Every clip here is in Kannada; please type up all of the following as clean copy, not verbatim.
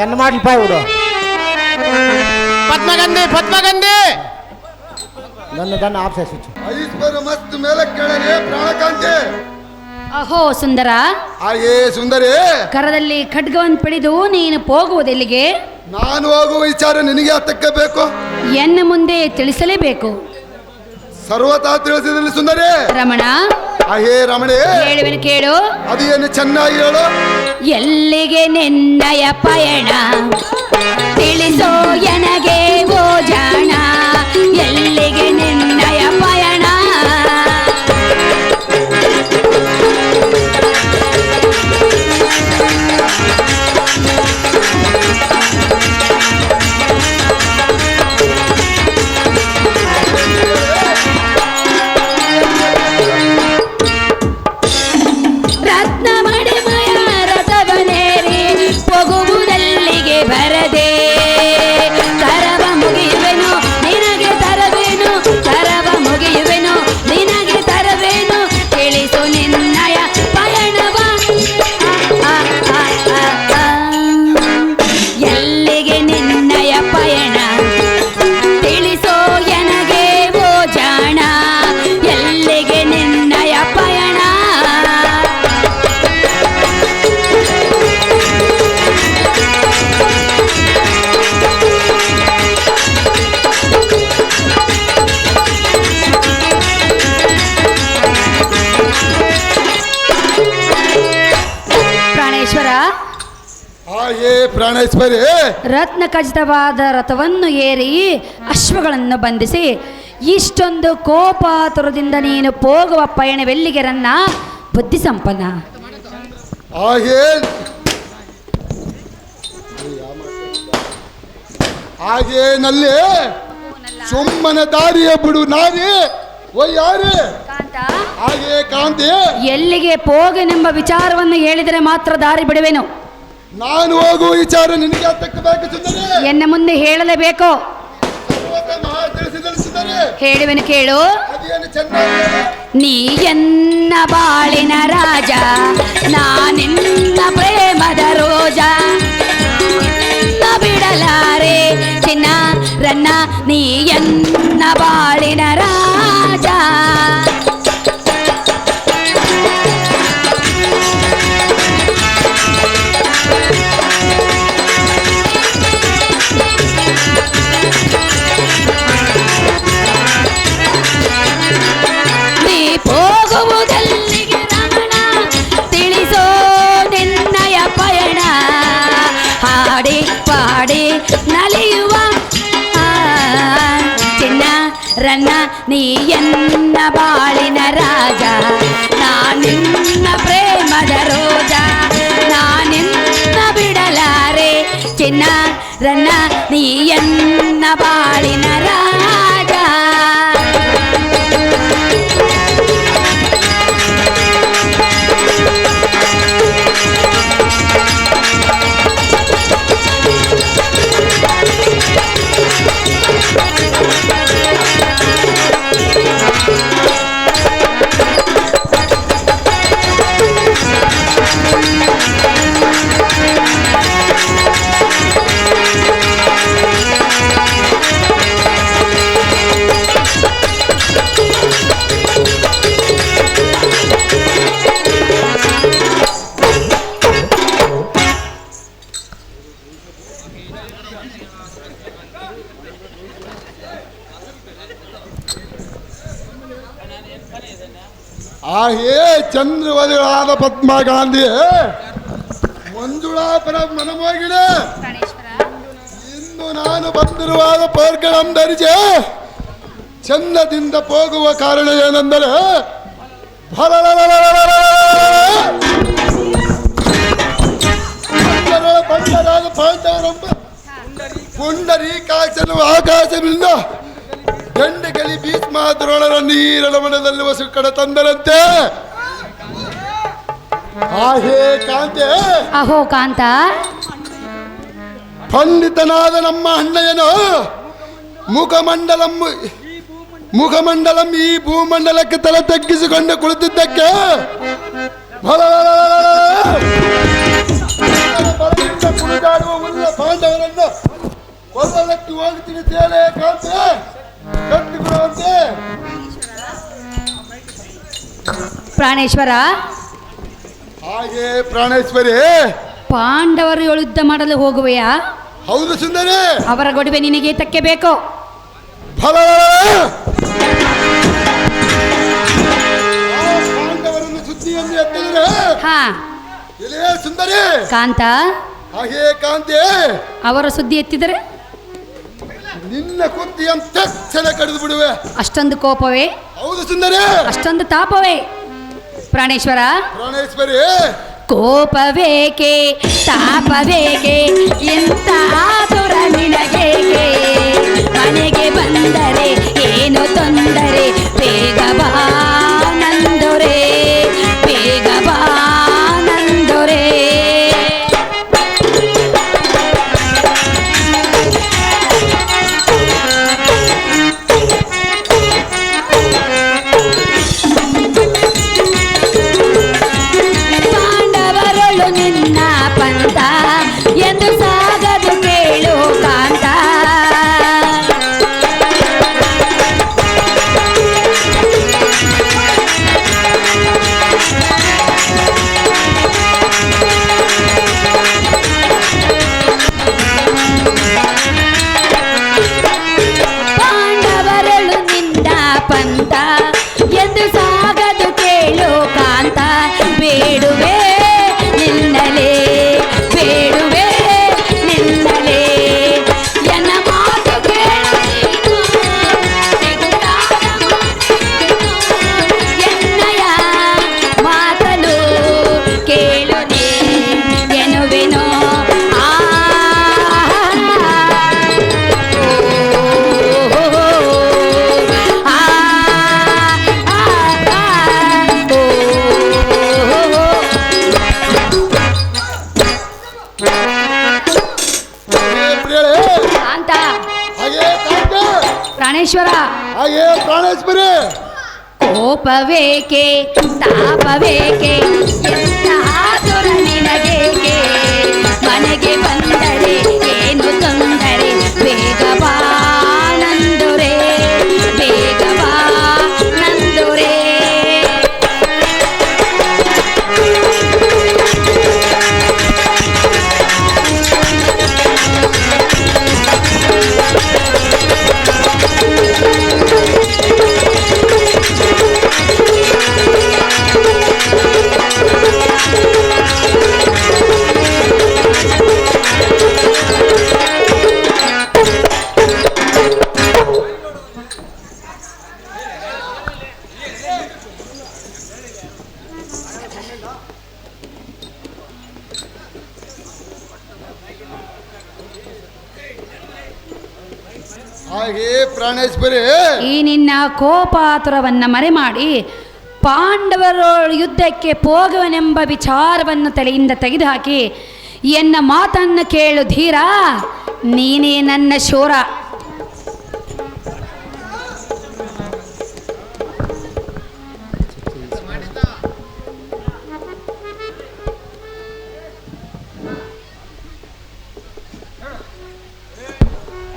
ಎನ್ನ ಮಾಡ್ಲಪ್ಪ ಇವ್ರು ಪದ್ಮಗಂಧಿ ನನ್ನ ಆಫ್ಸೆ ಸ್ವಿಚ್ ಐಶ್ವರ್ಯ ಮಸ್ತ್ ಮೇಲೆ ಕೆಳಗೆ ಪ್ರಾಣಕಾಂತಿ. ಅಹೋ ಸುಂದರ, ಹಾಗೇ ಸುಂದರಿ, ಕರದಲ್ಲಿ ಖಡ್ಗವನ್ನು piಡಿದು ನೀನು ಹೋಗುವುದೆಲ್ಲಿಗೆ? ನಾನು ಹೋಗುವ ವಿಚಾರ ನಿನಗೆ ಹತ್ತಕ್ಕೆ ಬೇಕು, ಎನ್ನ ಮುಂದೆ ತಿಳಿಸಲೇಬೇಕು. ಸರ್ವತಾ ತಿಳಿಸಿದಲ್ಲಿ ಸುಂದರಿ. ರಮಣ, ಹೇ ರಮಣಿ, ಹೇಳುವೆನು ಕೇಳು. ಅದೇನು ಚೆನ್ನಾಗಿ ಹೇಳು. ಎಲ್ಲಿಗೆ ನಿನ್ನಯ ಪಯಣ ತಿಳಿಸೋ ಎನಗೆ ಓ ಜಾಣ, ಎಲ್ಲಿಗೆ ನಿನ್ನಯ ಪಯಣ? ಬರದೆ ಕರವ ಮುಗಿಯುವೆನು ನಿನಗೆ ತರವೇನು, ಕರವ ಮುಗಿಯುವೆನು ನಿನಗೆ ತರವೇನು, ತಿಳಿಸು ನಿನ್ನಯ ಪಯಣವ. ಎಲ್ಲಿಗೆ ನಿನ್ನಯ ಪಯಣ ತಿಳಿಸೋ ಎನಗೆ ಓ ಜಾಣ, ಎಲ್ಲಿಗೆ ನಿನ್ನಯ ಪಯಣ? ಪ್ರಾಣೇಶ್ವರಿ, ರತ್ನ ಖಚಿತವಾದ ರಥವನ್ನು ಏರಿ ಅಶ್ವಗಳನ್ನು ಬಂಧಿಸಿ ಇಷ್ಟೊಂದು ಕೋಪಾತುರದಿಂದ ನೀನು ಹೋಗುವ ಪಯಣವೆಲ್ಲಿಗೆ ರನ್ನ ಬುದ್ಧಿ ಸಂಪನ್ನ? ಹಾಗೇನಲ್ಲಿ ಸುಮ್ಮನೆ ದಾರಿಯ ಬಿಡು ನಾರಿ ಯಾರೇ ಹಾಗೆ ಕಾಂತಿ. ಎಲ್ಲಿಗೆ ಹೋಗನೆಂಬ ವಿಚಾರವನ್ನು ಹೇಳಿದರೆ ಮಾತ್ರ ದಾರಿ ಬಿಡುವೆನು. ನಾನು ಹೋಗುವ ವಿಚಾರ ನಿನಗೆ ತಕ್ಕಬೇಕು ಸುಂದರಿ. ಎನ್ನ ಮುಂದೆ ಹೇಳಲೇಬೇಕು. ಹೇಳುವೆನು ಕೇಳು. ನೀ ಎನ್ನ ಬಾಳಿನ ರಾಜ, ನಾನಿನ್ನ ಪ್ರೇಮದ ರೋಜ, ಬಿಡಲಾರೆ ಚಿನ್ನ ರನ್ನ, ನೀ ಎನ್ನ ಬಾಳಿನ ರಾಜ. ಹೋಗುವುದಲ್ಲಿಗೆ ರಮಣ, ತಿಳಿಸೋ ನಿನ್ನಯ ಪಯಣ. ಹಾಡಿ ಪಾಡಿ ನಲಿಯುವ ಚಿನ್ನ ರನ್ನ, ನೀ ಎನ್ನ ಬಾಳಿನ ರಾಜ, ನಾನಿನ್ನ ಪ್ರೇಮದ ರೋಜ, ನಾನಿನ್ನ ಬಿಡಲಾರೆ ಚಿನ್ನ ರನ್ನ, ನೀ ಎನ್ನ ಬಾಳಿನ ರಾಜ. ಚಂದ್ರವದಿಗಳಾದ ಪದ್ಮ ಗಾಂಧಿ ಮಂಜುಳಾಪುರ ಮನಮೋಗಿಡೆ, ಇಂದು ನಾನು ಬಂದಿರುವಾದ ಪರ್ಗಳಂ ಧರಿಸಿ ಚಂದದಿಂದ ಹೋಗುವ ಕಾರಣ ಏನೆಂದರೆ ಬಂಡರಾದ ಪಾಂಡವರೆಂಬ ಪುಂಡರೀಕಾಕ್ಷನು ಆಕಾಶದಿಂದ ಗಂಡಗಲಿ ಭೀಷ್ಮಾದ್ರೋಳರ ನೀರನ ಮನದಲ್ಲಿ ವಸು ಕಡೆ ತಂದರಂತೆ. ಆಹೇ ಕಾಂತೆ, ಅಹೋ ಕಾಂತ, ಪಂಡಿತನಾದ ನಮ್ಮ ಅಣ್ಣಯ್ಯನು ಮುಖಮಂಡಲಂ ಈ ಭೂಮಂಡಲಕ್ಕೆ ತಲೆ ತಗ್ಗಿಸಿಕೊಂಡು ಕುಳಿತಿದ್ದಕ್ಕೆ ಕುಣಿದಾಡುವ ಹೋಗ್ತೀನಿ ತೇಲೆ ಕಾಂತೆ ಕಟ್ಟಿ ಬಿಡುವಂತೆ. ಪ್ರಾಣೇಶ್ವರ, ಹಾಗೆ ಪ್ರಾಣೇಶ್ವರಿ, ಪಾಂಡವರು ಯುದ್ಧ ಮಾಡಲು ಹೋಗುವೆಯಾ? ಹೌದು ಸುಂದರಿ. ಅವರ ಗೊಡವೆ ನಿನಗೆ ತಕ್ಕೆ ಬೇಕು. ಫಲ ಪಾಂಡವರನ್ನು ಸುದ್ದಿಯನ್ನು ಎತ್ತಿದರೆ ಹಾ ಇಲ್ಲೇ ಸುಂದರಿ. ಕಾಂತ, ಹಾಗೆ ಕಾಂತೆ, ಅವರ ಸುದ್ದಿ ಎತ್ತಿದರೆ ನಿನ್ನ ಕುತ್ತಿಯನ್ನು ತಕ್ಷಣ ಕಡಿದು ಬಿಡುವೆ. ಅಷ್ಟೊಂದು ಕೋಪವೇ? ಹೌದು ಸುಂದರಿ. ಅಷ್ಟೊಂದು ತಾಪವೇ? ಪ್ರಾಣೇಶ್ವರ, ಪ್ರಾಣೇಶ್ವರಿ, ಕೋಪವೇಕೆ ತಾಪವೇಕೆ ಎಂತ ಆತುರ ನಿನಗೇಕೆ? ಮನೆಗೆ ಬಂದರೆ ಏನು ತೊಂದರೆ? ಬೇಗ ಬಾ ನಂದೊರೆ, ಬೇಗ ಬಾ ನಂದೊರೆ. ಪಾಂಡವರೊಳು ನಿನ್ನ ಪಂಥ ಎಂದು ಸಾಗದು ಕೇಳು ಕಾಂತ. ಪಾಂಡವರೊಳು ನಿನ್ನ ಪಂಥ ಎಂದು ಸಾಗದು ಕೇಳು ಕಾಂತ. ಬೇಡುವೆ ನಿನ್ನಲೇ, ಬೇಡುವೆ ನಿನ್ನಲೇ, ಎನ್ನ ಮಾತು ಕೇಳು ನೀನು, ಸಿಗುತ್ತಾದ ಎನ್ನಯ ಮಾತನು ಕೇಳು ನೀ ಎನ್ನುವೆನು. ಆ ಹಾಗೆ ಪ್ರಿಯಳೇ, ಕಾಂತ, ಹಾಗೆ ಕಾಂತೆ, ಪ್ರಾಣೇಶ್ವರ, ಹಾಗೆ ಪ್ರಾಣೇಶ್ವರಿ, ಕೋಪವೇಕೆ ತಾಪವೇಕೆ ಎಂತ ಆತುರ ನಿನಗೇಕೆ? ಮನೆಗೆ ಬಂದರೆ ಏನು ತೊಂದರೆ? ಬೇಗ ಬಾ ನಂದೊರೆ, ಬೇಗ ಬಾ ನಂದೊರೆ. ಹಾಗೆ ಪ್ರಾಣೇಶ್ವರಿ, ಈ ನಿನ್ನ ಕೋಪಾತುರವನ್ನ ಮರೆ ಮಾಡಿ ಪಾಂಡವರ ಯುದ್ಧಕ್ಕೆ ಹೋಗುವನೆಂಬ ವಿಚಾರವನ್ನು ತಲೆಯಿಂದ ತೆಗೆದುಹಾಕಿ ಎನ್ನ ಮಾತನ್ನು ಕೇಳು ಧೀರ, ನೀನೇ ನನ್ನ ಶೂರ.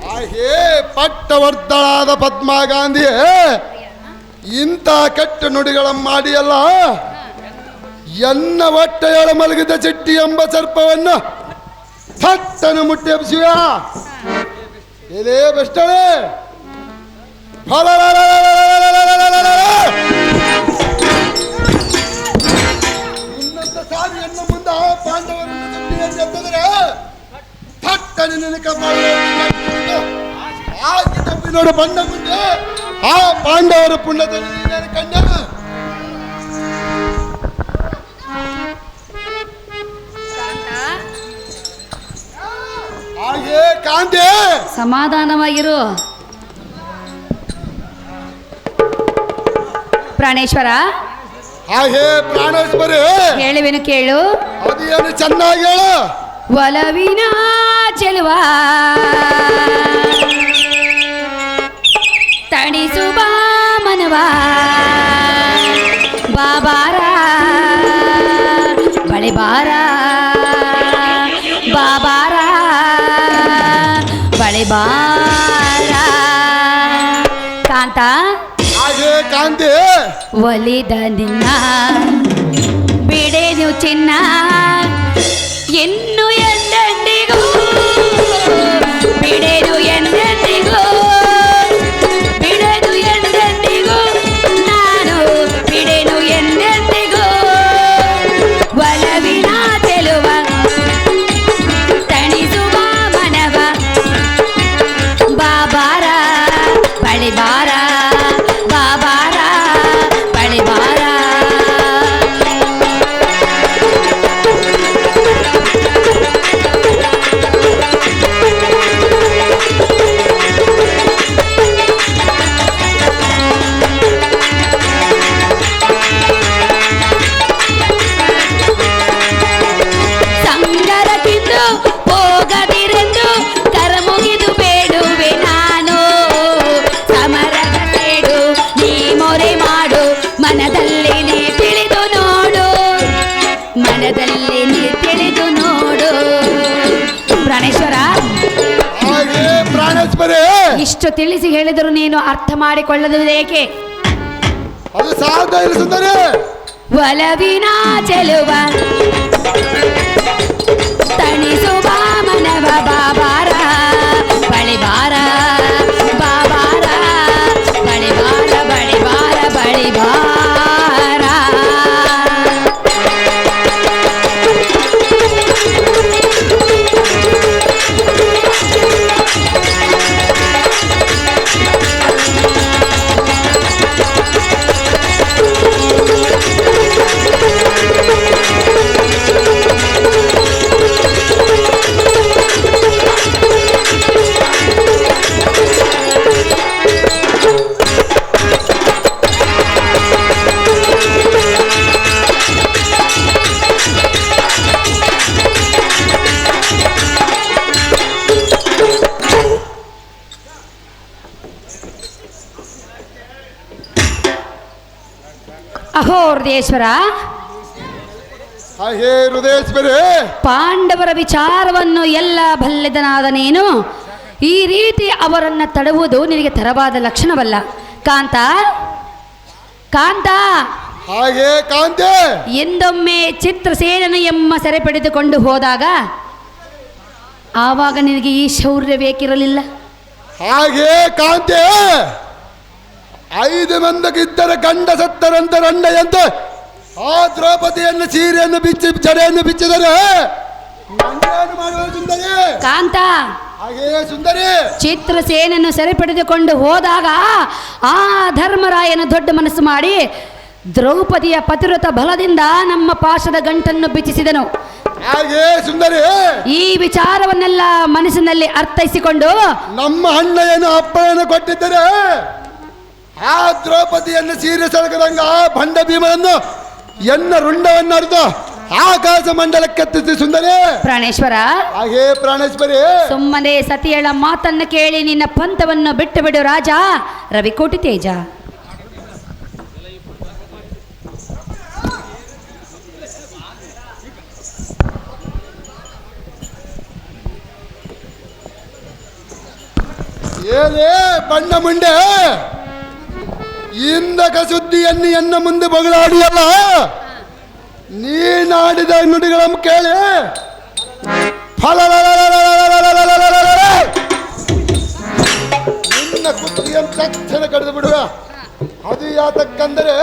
ಹಾಗೆ ಪಟ್ಟವರ್ಧಳಾದ ಪದ್ಮಾ ಗಾಂಧಿ ಇಂಥ ಕೆಟ್ಟ ನುಡಿಗಳನ್ನು ಮಾಡಿಯಲ್ಲ. ಎನ್ನ ಹೊಟ್ಟೆಯೊಳ ಮಲಗಿದ ಚಿಟ್ಟಿ ಎಂಬ ಸರ್ಪವನ್ನು ಥಟ್ಟನ್ನು ಮುಟ್ಟಿ ಎಬ್ಸಿವ. ಎಲೇ ಬೆಷ್ಟಳೆ, ಇನ್ನೊಂದ ಸಾರಿ ಎನ್ನ ಮುಂದೆ ಪಾಂಡವರನ್ನು ಸುದ್ದಿಯನ್ನು ಎತ್ತಿದರೆ ಥಟ್ಟನೆ ನಿನಕ ಆಗಿ ತಪ್ಪಿ ನೋಡು ಬಂದ ಮುಂದೆ ಆ ಪಾಂಡವರ ಪುಣ್ಯದಲ್ಲಿ ನೀನೇನು ಕಂಡ. ಹಾಗೆ ಕಾಂತೆ, ಸಮಾಧಾನವಾಗಿರು ಪ್ರಾಣೇಶ್ವರ. ಹಾಗೆ ಪ್ರಾಣೇಶ್ವರಿ, ಹೇಳುವೆನು ಕೇಳು. ಅದೇನು ಚೆನ್ನಾಗಿ ಹೇಳು. ಒಲವಿನ ಚೆಲುವ ತಣಿಸುವ ಮನವ ಬಾಬಾರ ಬಳೆ ಬಾರ, ಬಾಬಾರ ಬಳೆ ಬಾ ಒಲಿದ ನಿನ್ನ ಬಿಡೆದು ಚಿನ್ನ ಇನ್ನು ಎಂದೆಂದಿಗೂ ಬಿಡೆದು ಎಂದೆಂದಿಗೂ ಬಿಡೆದು ಎಂದೆಂದಿಗೂ ನಾನು ಬಿಡೆನು ಎಂದೆಂದಿಗೂ ಒಲವಿನ ಚೆಲುವ ತಣಿಸುವ ಮನವ ಬಾಬಾರ ಬಳಿಬಾರ ಬಾಬಾರ ಬಳಿಬಾರ ಸಂಗರಕ್ಕಿಂದು ಹೋಗದಿರೆಂದು ಕರಮುಗಿದು ಬೇಡುವೆ ನಾನು ಸಮರದ ಸೇಡು ನೀ ಮೊರೆ ಮಾಡು ಮನದಲ್ಲಿ ನೀ ತಿಳಿದು ನೋಡು ಮನದಲ್ಲಿ ನೀ ತಿಳಿದು ನೋಡು ಪ್ರಾಣೇಶ್ವರ ಹಾಗೆ ಪ್ರಾಣೇಶ್ವರಿ ಇಷ್ಟು ತಿಳಿಸಿ ಹೇಳಿದರೂ ನೀನು ಅರ್ಥ ಮಾಡಿಕೊಳ್ಳದು ಏಕೆ ಅದು ಸಾಧ್ಯ ಇಲ್ಲ ಸುಂದರಿ. ಒಲವಿನ ಚೆಲುವ ತಣಿಸುವ ಮನವ ಬಾಬಾರ ಬಳಿಬಾರ ಬಾಬಾರ ಬಳಿಬಾರ ಬಳಿಬಾರ ಬಳಿಬಾರ ಅಹೋ ಹೃದಯೇಶ್ವರ ಹಾಗೆ ಹೃದಯೇಶ್ವರಿ ಪಾಂಡವರ ವಿಚಾರವನ್ನು ಎಲ್ಲ ಬಲ್ಲೆದನಾದ ನೀನು ಈ ರೀತಿ ಅವರನ್ನು ತಡುವುದು ನಿನಗೆ ತರವಾದ ಲಕ್ಷಣವಲ್ಲ. ಕಾಂತ ಕಾಂತ ಹಾಗೆ ಕಾಂತೆ ಎಂದೊಮ್ಮೆ ಚಿತ್ರಸೇನನು ಎಮ್ಮ ಸೆರೆ ಪಡೆದುಕೊಂಡು ಹೋದಾಗ ಆವಾಗ ನಿನಗೆ ಈ ಶೌರ್ಯ ಬೇಕಿರಲಿಲ್ಲ. ಹಾಗೆ ಕಾಂತೆ 5 ಮಂದಿಗಿದ್ದರೆ ಗಂಡ ಸತ್ತರಂತ ರಂಡೆಯಂತ ಆ ದ್ರೌಪದಿಯನ್ನು ಸೀರೆಯನ್ನು ಬಿಚ್ಚಿ ಜಡೆಯನ್ನು ಬಿಚ್ಚಿದರೆ ನನ್ನೇನು ಮಾಡುವ ಸುಂದರಿ? ಕಾಂತ ಹಾಗೆ ಸುಂದರಿ ಚಿತ್ರಸೇನನ್ನು ಸೆರೆ ಪಡೆದುಕೊಂಡು ಹೋದಾಗ ಆ ಧರ್ಮರಾಯನು ದೊಡ್ಡ ಮನಸ್ಸು ಮಾಡಿ ದ್ರೌಪದಿಯ ಪತಿವ್ರತ ಬಲದಿಂದ ನಮ್ಮ ಪಾಶದ ಗಂಟನ್ನು ಬಿಚ್ಚಿಸಿದನು. ಹಾಗೆ ಸುಂದರಿ ಈ ವಿಚಾರವನ್ನೆಲ್ಲ ಮನಸ್ಸಿನಲ್ಲಿ ಅರ್ಥೈಸಿಕೊಂಡು ನಮ್ಮ ಅಣ್ಣಯ್ಯನ ಅಪ್ಪಯನ್ನು ಕೊಟ್ಟಿದ್ದರೆ ಆ ದ್ರೌಪದಿಯನ್ನು ಸೀರೆ ಸಳಗದಂಗ ಆ ಭಂಡ ಭೀಮನನ್ನು ಎನ್ನ ರುಂಡವನ್ನು ಅರ್ದು ಆಕಾಶ ಮಂಡಲಕ್ಕೆತ್ತಿಸಿ ಸುಂದರಿ. ಪ್ರಾಣೇಶ್ವರ ಹಾಗೆ ಪ್ರಾಣೇಶ್ವರಿ ಸುಮ್ಮನೆ ಸತಿಯಳ ಮಾತನ್ನು ಕೇಳಿ ನಿನ್ನ ಪಂಥವನ್ನು ಬಿಟ್ಟು ಬಿಡು ರಾಜ ರವಿಕೋಟಿ ತೇಜ. ಏನೇ ಬಣ್ಣ ಮುಂಡೆ ಇಂದಕ ಸುದ್ದಿಯನ್ನು ಎನ್ನ ಮುಂದೆ ಬಗಳಾಡಿಯಲ್ಲ, ನೀನಾಡಿದ ನುಡಿಗಳನ್ನು ಕೇಳಿ ನಿನ್ನ ಕುತ್ತಿಗೆಯನ್ನು ತಕ್ಷಣ ಕಡಿದು ಬಿಡುವ. ಅದು ಯಾತಕ್ಕಂದರೆ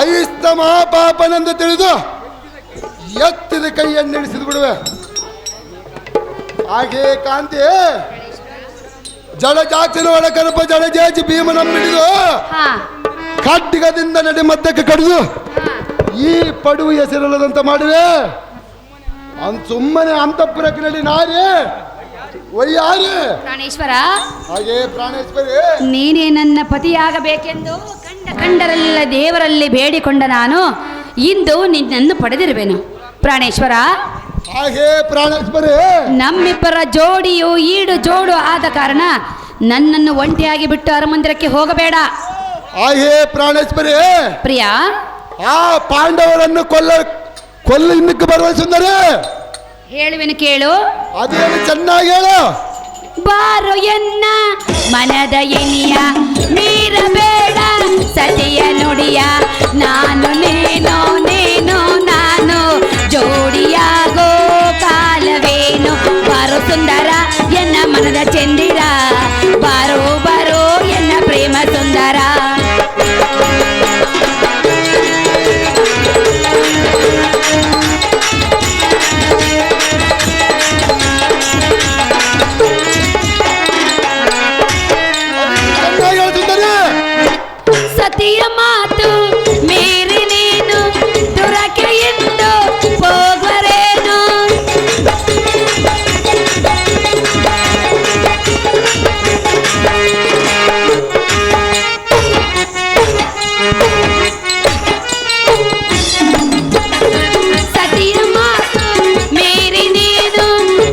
ಐಸ್ತ ಮಹಾಪಾಪನೆಂದು ತಿಳಿದು ಎತ್ತಿದ ಕೈಯನ್ನು ಇಳಿಸಿದು ಬಿಡುವೆ. ಹಾಗೆ ಕಾಂತಿ ಜಲಜಾಕ್ಷನ ಒಳಕರಪ ಜಲಜಾಚಿ ಭೀಮನಮ್ಮಿಡಿದು ಖಡ್ಗದಿಂದ ನಡಿ ಮದ್ದಕ್ಕೆ ಕಡಿದು ಈ ಪಡುವು ಹೆಸರಿಲ್ಲದಂತ ಮಾಡುವೆ. ಸುಮ್ಮನೆ ಅಂತಃಪುರಕ್ಕೆ ನಡಿ ನಾರಿ ಒಯ್ಯಾರಿ. ಪ್ರಾಣೇಶ್ವರ ಹಾಗೆ ಪ್ರಾಣೇಶ್ವರಿ ನೀನೇ ನನ್ನ ಪತಿಯಾಗಬೇಕೆಂದು ಕಂಡರೆಲ್ಲ ದೇವರಲ್ಲಿ ಬೇಡಿಕೊಂಡ ನಾನು ಇಂದು ನಿನ್ನನ್ನು ಪಡೆದಿರುವೆನು. ಪ್ರಾಣೇಶ್ವರ ಹಾಗೆ ಪ್ರಾಣೇಶ್ವರಿ ನಮ್ಮಿಬ್ಬರ ಜೋಡಿಯು ಈಡು ಜೋಡು ಆದ ಕಾರಣ ನನ್ನನ್ನು ಒಂಟಿಯಾಗಿ ಬಿಟ್ಟು ಅರಮಂದಿರಕ್ಕೆ ಹೋಗಬೇಡ. ಹಾಗೆ ಪ್ರಾಣೇಶ್ವರಿ ಪ್ರಿಯಾ ಆ ಪಾಂಡವರನ್ನು ಕೊಲ್ಲ ಇನ್ನಕ್ಕೆ ಬರುವ ಸುಂದರಿ ಹೇಳುವೆನು ಕೇಳು. ಅದೇನು ಚೆನ್ನಾಗಿ ಹೇಳು. ಬಾರು ಎನ್ನ ಮನದ ಎನಿಯ ಮೀರಬೇಡ ಸತಿಯ ನುಡಿಯ ನಾನು ನೀನು ನೀನು ನಾನು ಜೋಡಿಯಾಗೋ ಕಾಲವೇನು ಬಾರೋ ಸುಂದರ ಎನ್ನ ಮನದ ಚಂದಿರ ಬಾರೋ ಬಾರೋ ಎನ್ನ ಪ್ರೇಮ ಸುಂದರ ಚೆನ್ನಾಗಿ ಹೇಳ್ತಿದ್ದಾರೆ. ಸತಿಯ ಮಾತು ಮೀರಿ ನೀನು ದುರಕೆ ಎಂದು ಹೋಗುವರೇನು ಸತಿಯ ಮಾತು ಮೀರಿ ನೀನು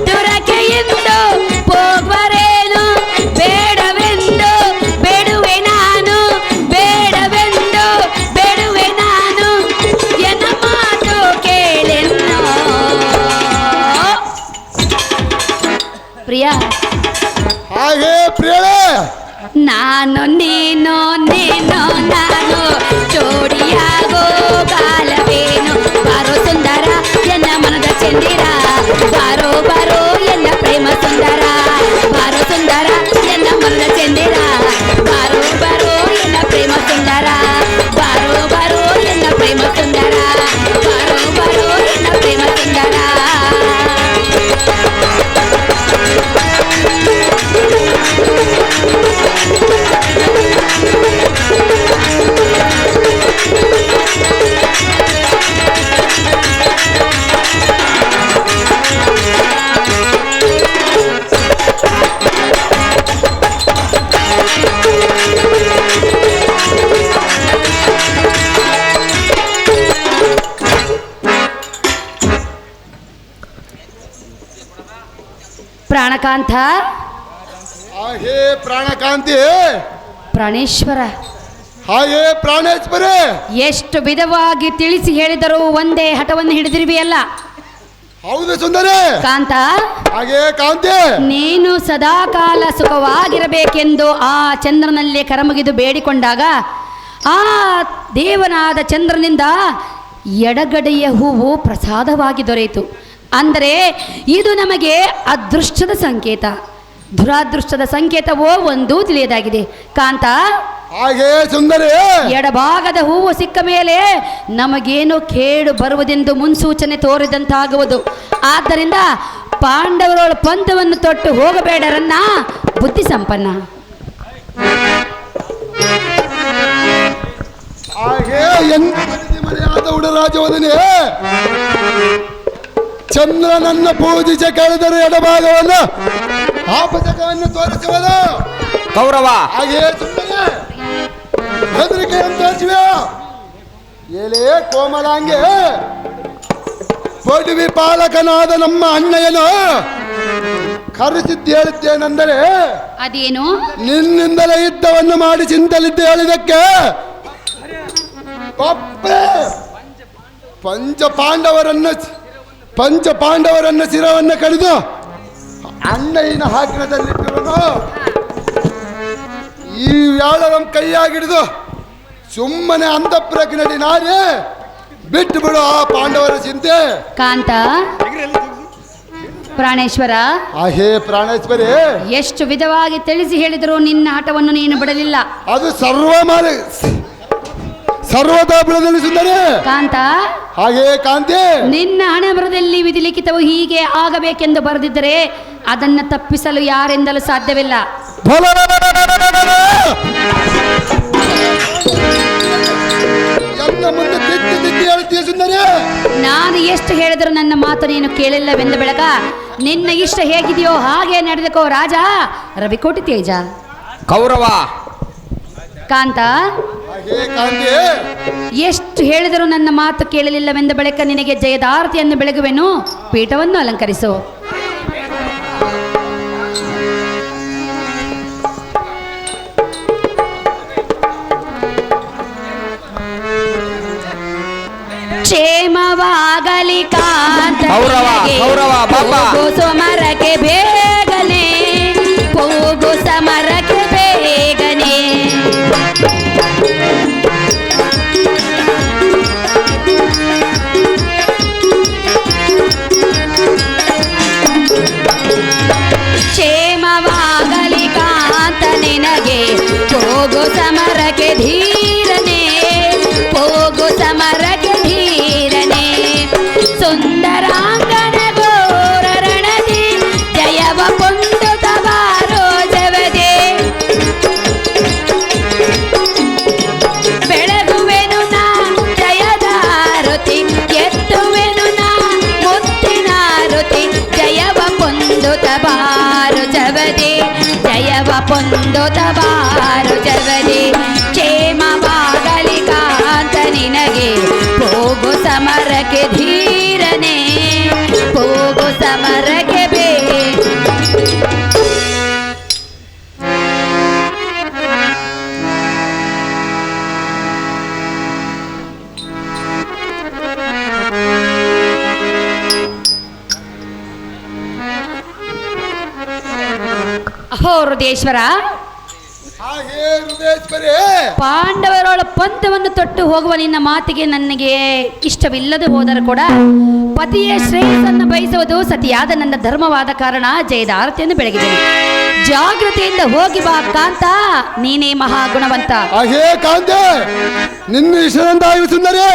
ದುರಕೆ ಎಂದು ಹೋಗುವರೇನು ಬೇಡವೆಂದು ಬೇಡುವೆ ನಾನು ಬೇಡವೆಂದು ಬೇಡುವೆ ನಾನು ಎನ್ನ ಮಾತು ಕೇಳೆನ್ನೋ ಪ್ರಿಯ ಹಾಗೆ ಪ್ರಿಯಳೇ ನಾನು ನೀನು ನೀನು ನಾನು ಜೋಡಿಯಾಗೋ ಕಾಲವೇನು ಬಾರೋ ಸುಂದರ ಎನ್ನ ಮನದ ಚಂದಿರ ಬಾರೋ ಬಾರೋ ಎನ್ನ ಪ್ರೇಮ ಸುಂದರ ಬಾರೋ ಸುಂದರ ಎನ್ನ ಮನದ ಚಂದಿರ ಬಾರೋ ಬಾರೋ ಎನ್ನ ಪ್ರೇಮ ಸುಂದರ ಬಾರೋ ಬಾರೋ ಎನ್ನ ಪ್ರೇಮ ಸುಂದರ ಬಾರೋ ಬಾರೋ ಎನ್ನ ಪ್ರೇಮ ಸುಂದರ ಪ್ರಾಣಕಾಂತ ಹಾಗೆ ಪ್ರಾಣಕಾಂತಿ ಪ್ರಾಣೇಶ್ವರ ಹಾಗೆ ಪ್ರಾಣೇಶ್ವರಿ ಎಷ್ಟು ವಿಧವಾಗಿ ತಿಳಿಸಿ ಹೇಳಿದರೂ ಒಂದೇ ಹಠವನ್ನು ಹಿಡಿದಿರುವೆಯಲ್ಲ ಹೌದು ಸುಂದರಿ ಕಾಂತ ಹಾಗೆ ಕಾಂತಿ ನೀನು ಸದಾಕಾಲ ಸುಖವಾಗಿರಬೇಕೆಂದು ಆ ಚಂದ್ರನಲ್ಲಿ ಕರಮುಗಿದು ಬೇಡಿಕೊಂಡಾಗ ಆ ದೇವನಾದ ಚಂದ್ರನಿಂದ ಎಡಗಡೆಯ ಹೂವು ಪ್ರಸಾದವಾಗಿ ದೊರೆಯಿತು. ಅಂದರೆ ಇದು ನಮಗೆ ಅದೃಷ್ಟದ ಸಂಕೇತ. ದುರಾದೃಷ್ಟದ ಸಂಕೇತವೋ ಒಂದೂ ತಿಳಿಯದಾಗಿದೆ ಕಾಂತ. ಹಾಗೆ ಸುಂದರಿ ಎಡಭಾಗದ ಹೂವು ಸಿಕ್ಕ ಮೇಲೆ ನಮಗೇನು ಕೇಡು ಬರುವುದೆಂದು ಮುನ್ಸೂಚನೆ ತೋರಿದಂತಾಗುವುದು. ಆದ್ದರಿಂದ ಪಾಂಡವರೊಳ ಪಂಥವನ್ನು ತೊಟ್ಟು ಹೋಗಬೇಡರನ್ನ ಬುದ್ಧಿ ಸಂಪನ್ನ. ಹಾಗೆ ಮನೆಯಾದ ಉಡರಾಜವದನೆ ಚಂದ್ರನನ್ನ ಪೂಜಿಸಿ ಕಳೆದರೆ ಎಡಭಾಗವನ್ನು ಆಪಜಕವನ್ನು ತೋರಿಸುವುದು ಕೌರವ ಹಾಗೆ ಸುಂದರಿ ಹೆದರಿಕೆ ಅಂತ ಶಿವ ಏಲೇ ಕೋಮಲಾಂಗೆ ಪಡುವಿ ಪಾಲಕನಾದ ನಮ್ಮ ಅಣ್ಣಯ್ಯನು ಕರೆಸಿದ್ದು ಹೇಳಿದ್ದೇನೆಂದರೆ ಅದೇನು ನಿನ್ನಿಂದಲೇ ಯುದ್ಧವನ್ನು ಮಾಡಿ ಚಿಂತಲಿದ್ದು ಹೇಳಿದಕ್ಕೆ ಪಂಚ ಪಾಂಡವರನ್ನ ಶಿರವನ್ನು ಕಡಿದು ಅಣ್ಣಯ್ಯನ ಹಾಕಿನದಲ್ಲಿಟ್ಟಿರುವನು ಈ ವ್ಯಾಳ ಕೈಯಾಗಿಡಿದು ಸುಮ್ಮನೆ ಅಂತಃಪುರಕ್ಕೆ ನಡಿ ನಾನೇ ಬಿಟ್ಟು ಬಿಡು ಆ ಪಾಂಡವರ ಚಿಂತೆ. ಕಾಂತ ಪ್ರಾಣೇಶ್ವರ ಹೇ ಪ್ರಾಣೇಶ್ವರಿ ಎಷ್ಟು ವಿಧವಾಗಿ ತಿಳಿಸಿ ಹೇಳಿದರೂ ನಿನ್ನ ಹಠವನ್ನು ನೀನು ಬಿಡಲಿಲ್ಲ. ಅದು ಸರ್ವತಾ ಬಿಡದಲ್ಲಿ ಸುಂದರಿ ಕಾಂತ ಹಾಗೆ ಕಾಂತಿ ನಿನ್ನ ಹಣಬರದಲ್ಲಿ ವಿಧಿಲಿಖಿತವು ಹೀಗೆ ಆಗಬೇಕೆಂದು ಬರೆದಿದ್ದರೆ ಅದನ್ನು ತಪ್ಪಿಸಲು ಯಾರಿಂದಲೂ ಸಾಧ್ಯವಿಲ್ಲ. ಎಲ್ಲ ಮುಂದೆ ತಿದ್ದಿ ತಿದ್ದಿ ಹೇಳ್ತೀಯ ಸುಂದರಿ. ನಾನು ಎಷ್ಟು ಹೇಳಿದರೂ ನನ್ನ ಮಾತು ನೀನು ಕೇಳಿಲ್ಲವೆಂದು ಬೆಳಕ ನಿನ್ನ ಇಷ್ಟ ಹೇಗಿದೆಯೋ ಹಾಗೆ ನಡೆದಕೋ ರಾಜ ರವಿಕೋಟಿ ತೇಜ. ಕೌರವ ಕಾಂತ ಹಾಗೆ ಕಾಂತಿ ಎಷ್ಟು ಹೇಳಿದರೂ ನನ್ನ ಮಾತು ಕೇಳಲಿಲ್ಲವೆಂದ ಬಳಿಕ ನಿನಗೆ ಜಯದಾರತಿಯನ್ನು ಬೆಳಗುವೆನು. ಪೀಠವನ್ನು ಅಲಂಕರಿಸು. ಕ್ಷೇಮವಾಗಲಿ ಕಾಂತ ಹೋಗು ಸಮರಕ್ಕೆ ಬೇಗನೆ ಹೋಗು ಸಮರಕ್ಕೆ ಬೇಗನೆ ತಂದೊತಬಾರು ಜಗದಿ ಕ್ಷೇಮವಾಗಲಿ ಕಾಂತ ನಿನಗೆ ಹೋಗು ಸಮರಕ್ಕೆ ಧೀರನೇ ಹೋಗು ಸಮರಕ್ಕೆ ಬೇ ಅಹೋ ಹೃದಯೇಶ್ವರ, ಹಾಗೆ ಹೃದಯೇಶ್ವರಿ, ಪಾಂಡವರೊಳ ಪಂಥವನ್ನು ತೊಟ್ಟು ಹೋಗುವ ನಿನ್ನ ಮಾತಿಗೆ ನನಗೆ ಇಷ್ಟವಿಲ್ಲದೆ ಹೋದರೂ ಕೂಡ ಪತಿಯ ಶ್ರೇಯಸ್ಸನ್ನು ಬಯಸುವುದು ಸತಿಯಾದ ನನ್ನ ಧರ್ಮವಾದ ಕಾರಣ ಜಯದ ಆರತಿಯನ್ನು ಬೆಳಗಿದ್ದೇನೆ. ಜಾಗ್ರತೆಯಿಂದ ಹೋಗಿ ಬಾ ಕಾಂತ, ನೀನೇ ಮಹಾಗುಣವಂತ. ಹಾಗೆ ಕಾಂತೆ, ನಿನ್ನ ಇಷ್ಟದಂತಾಗಿ ಸುಂದರಿ.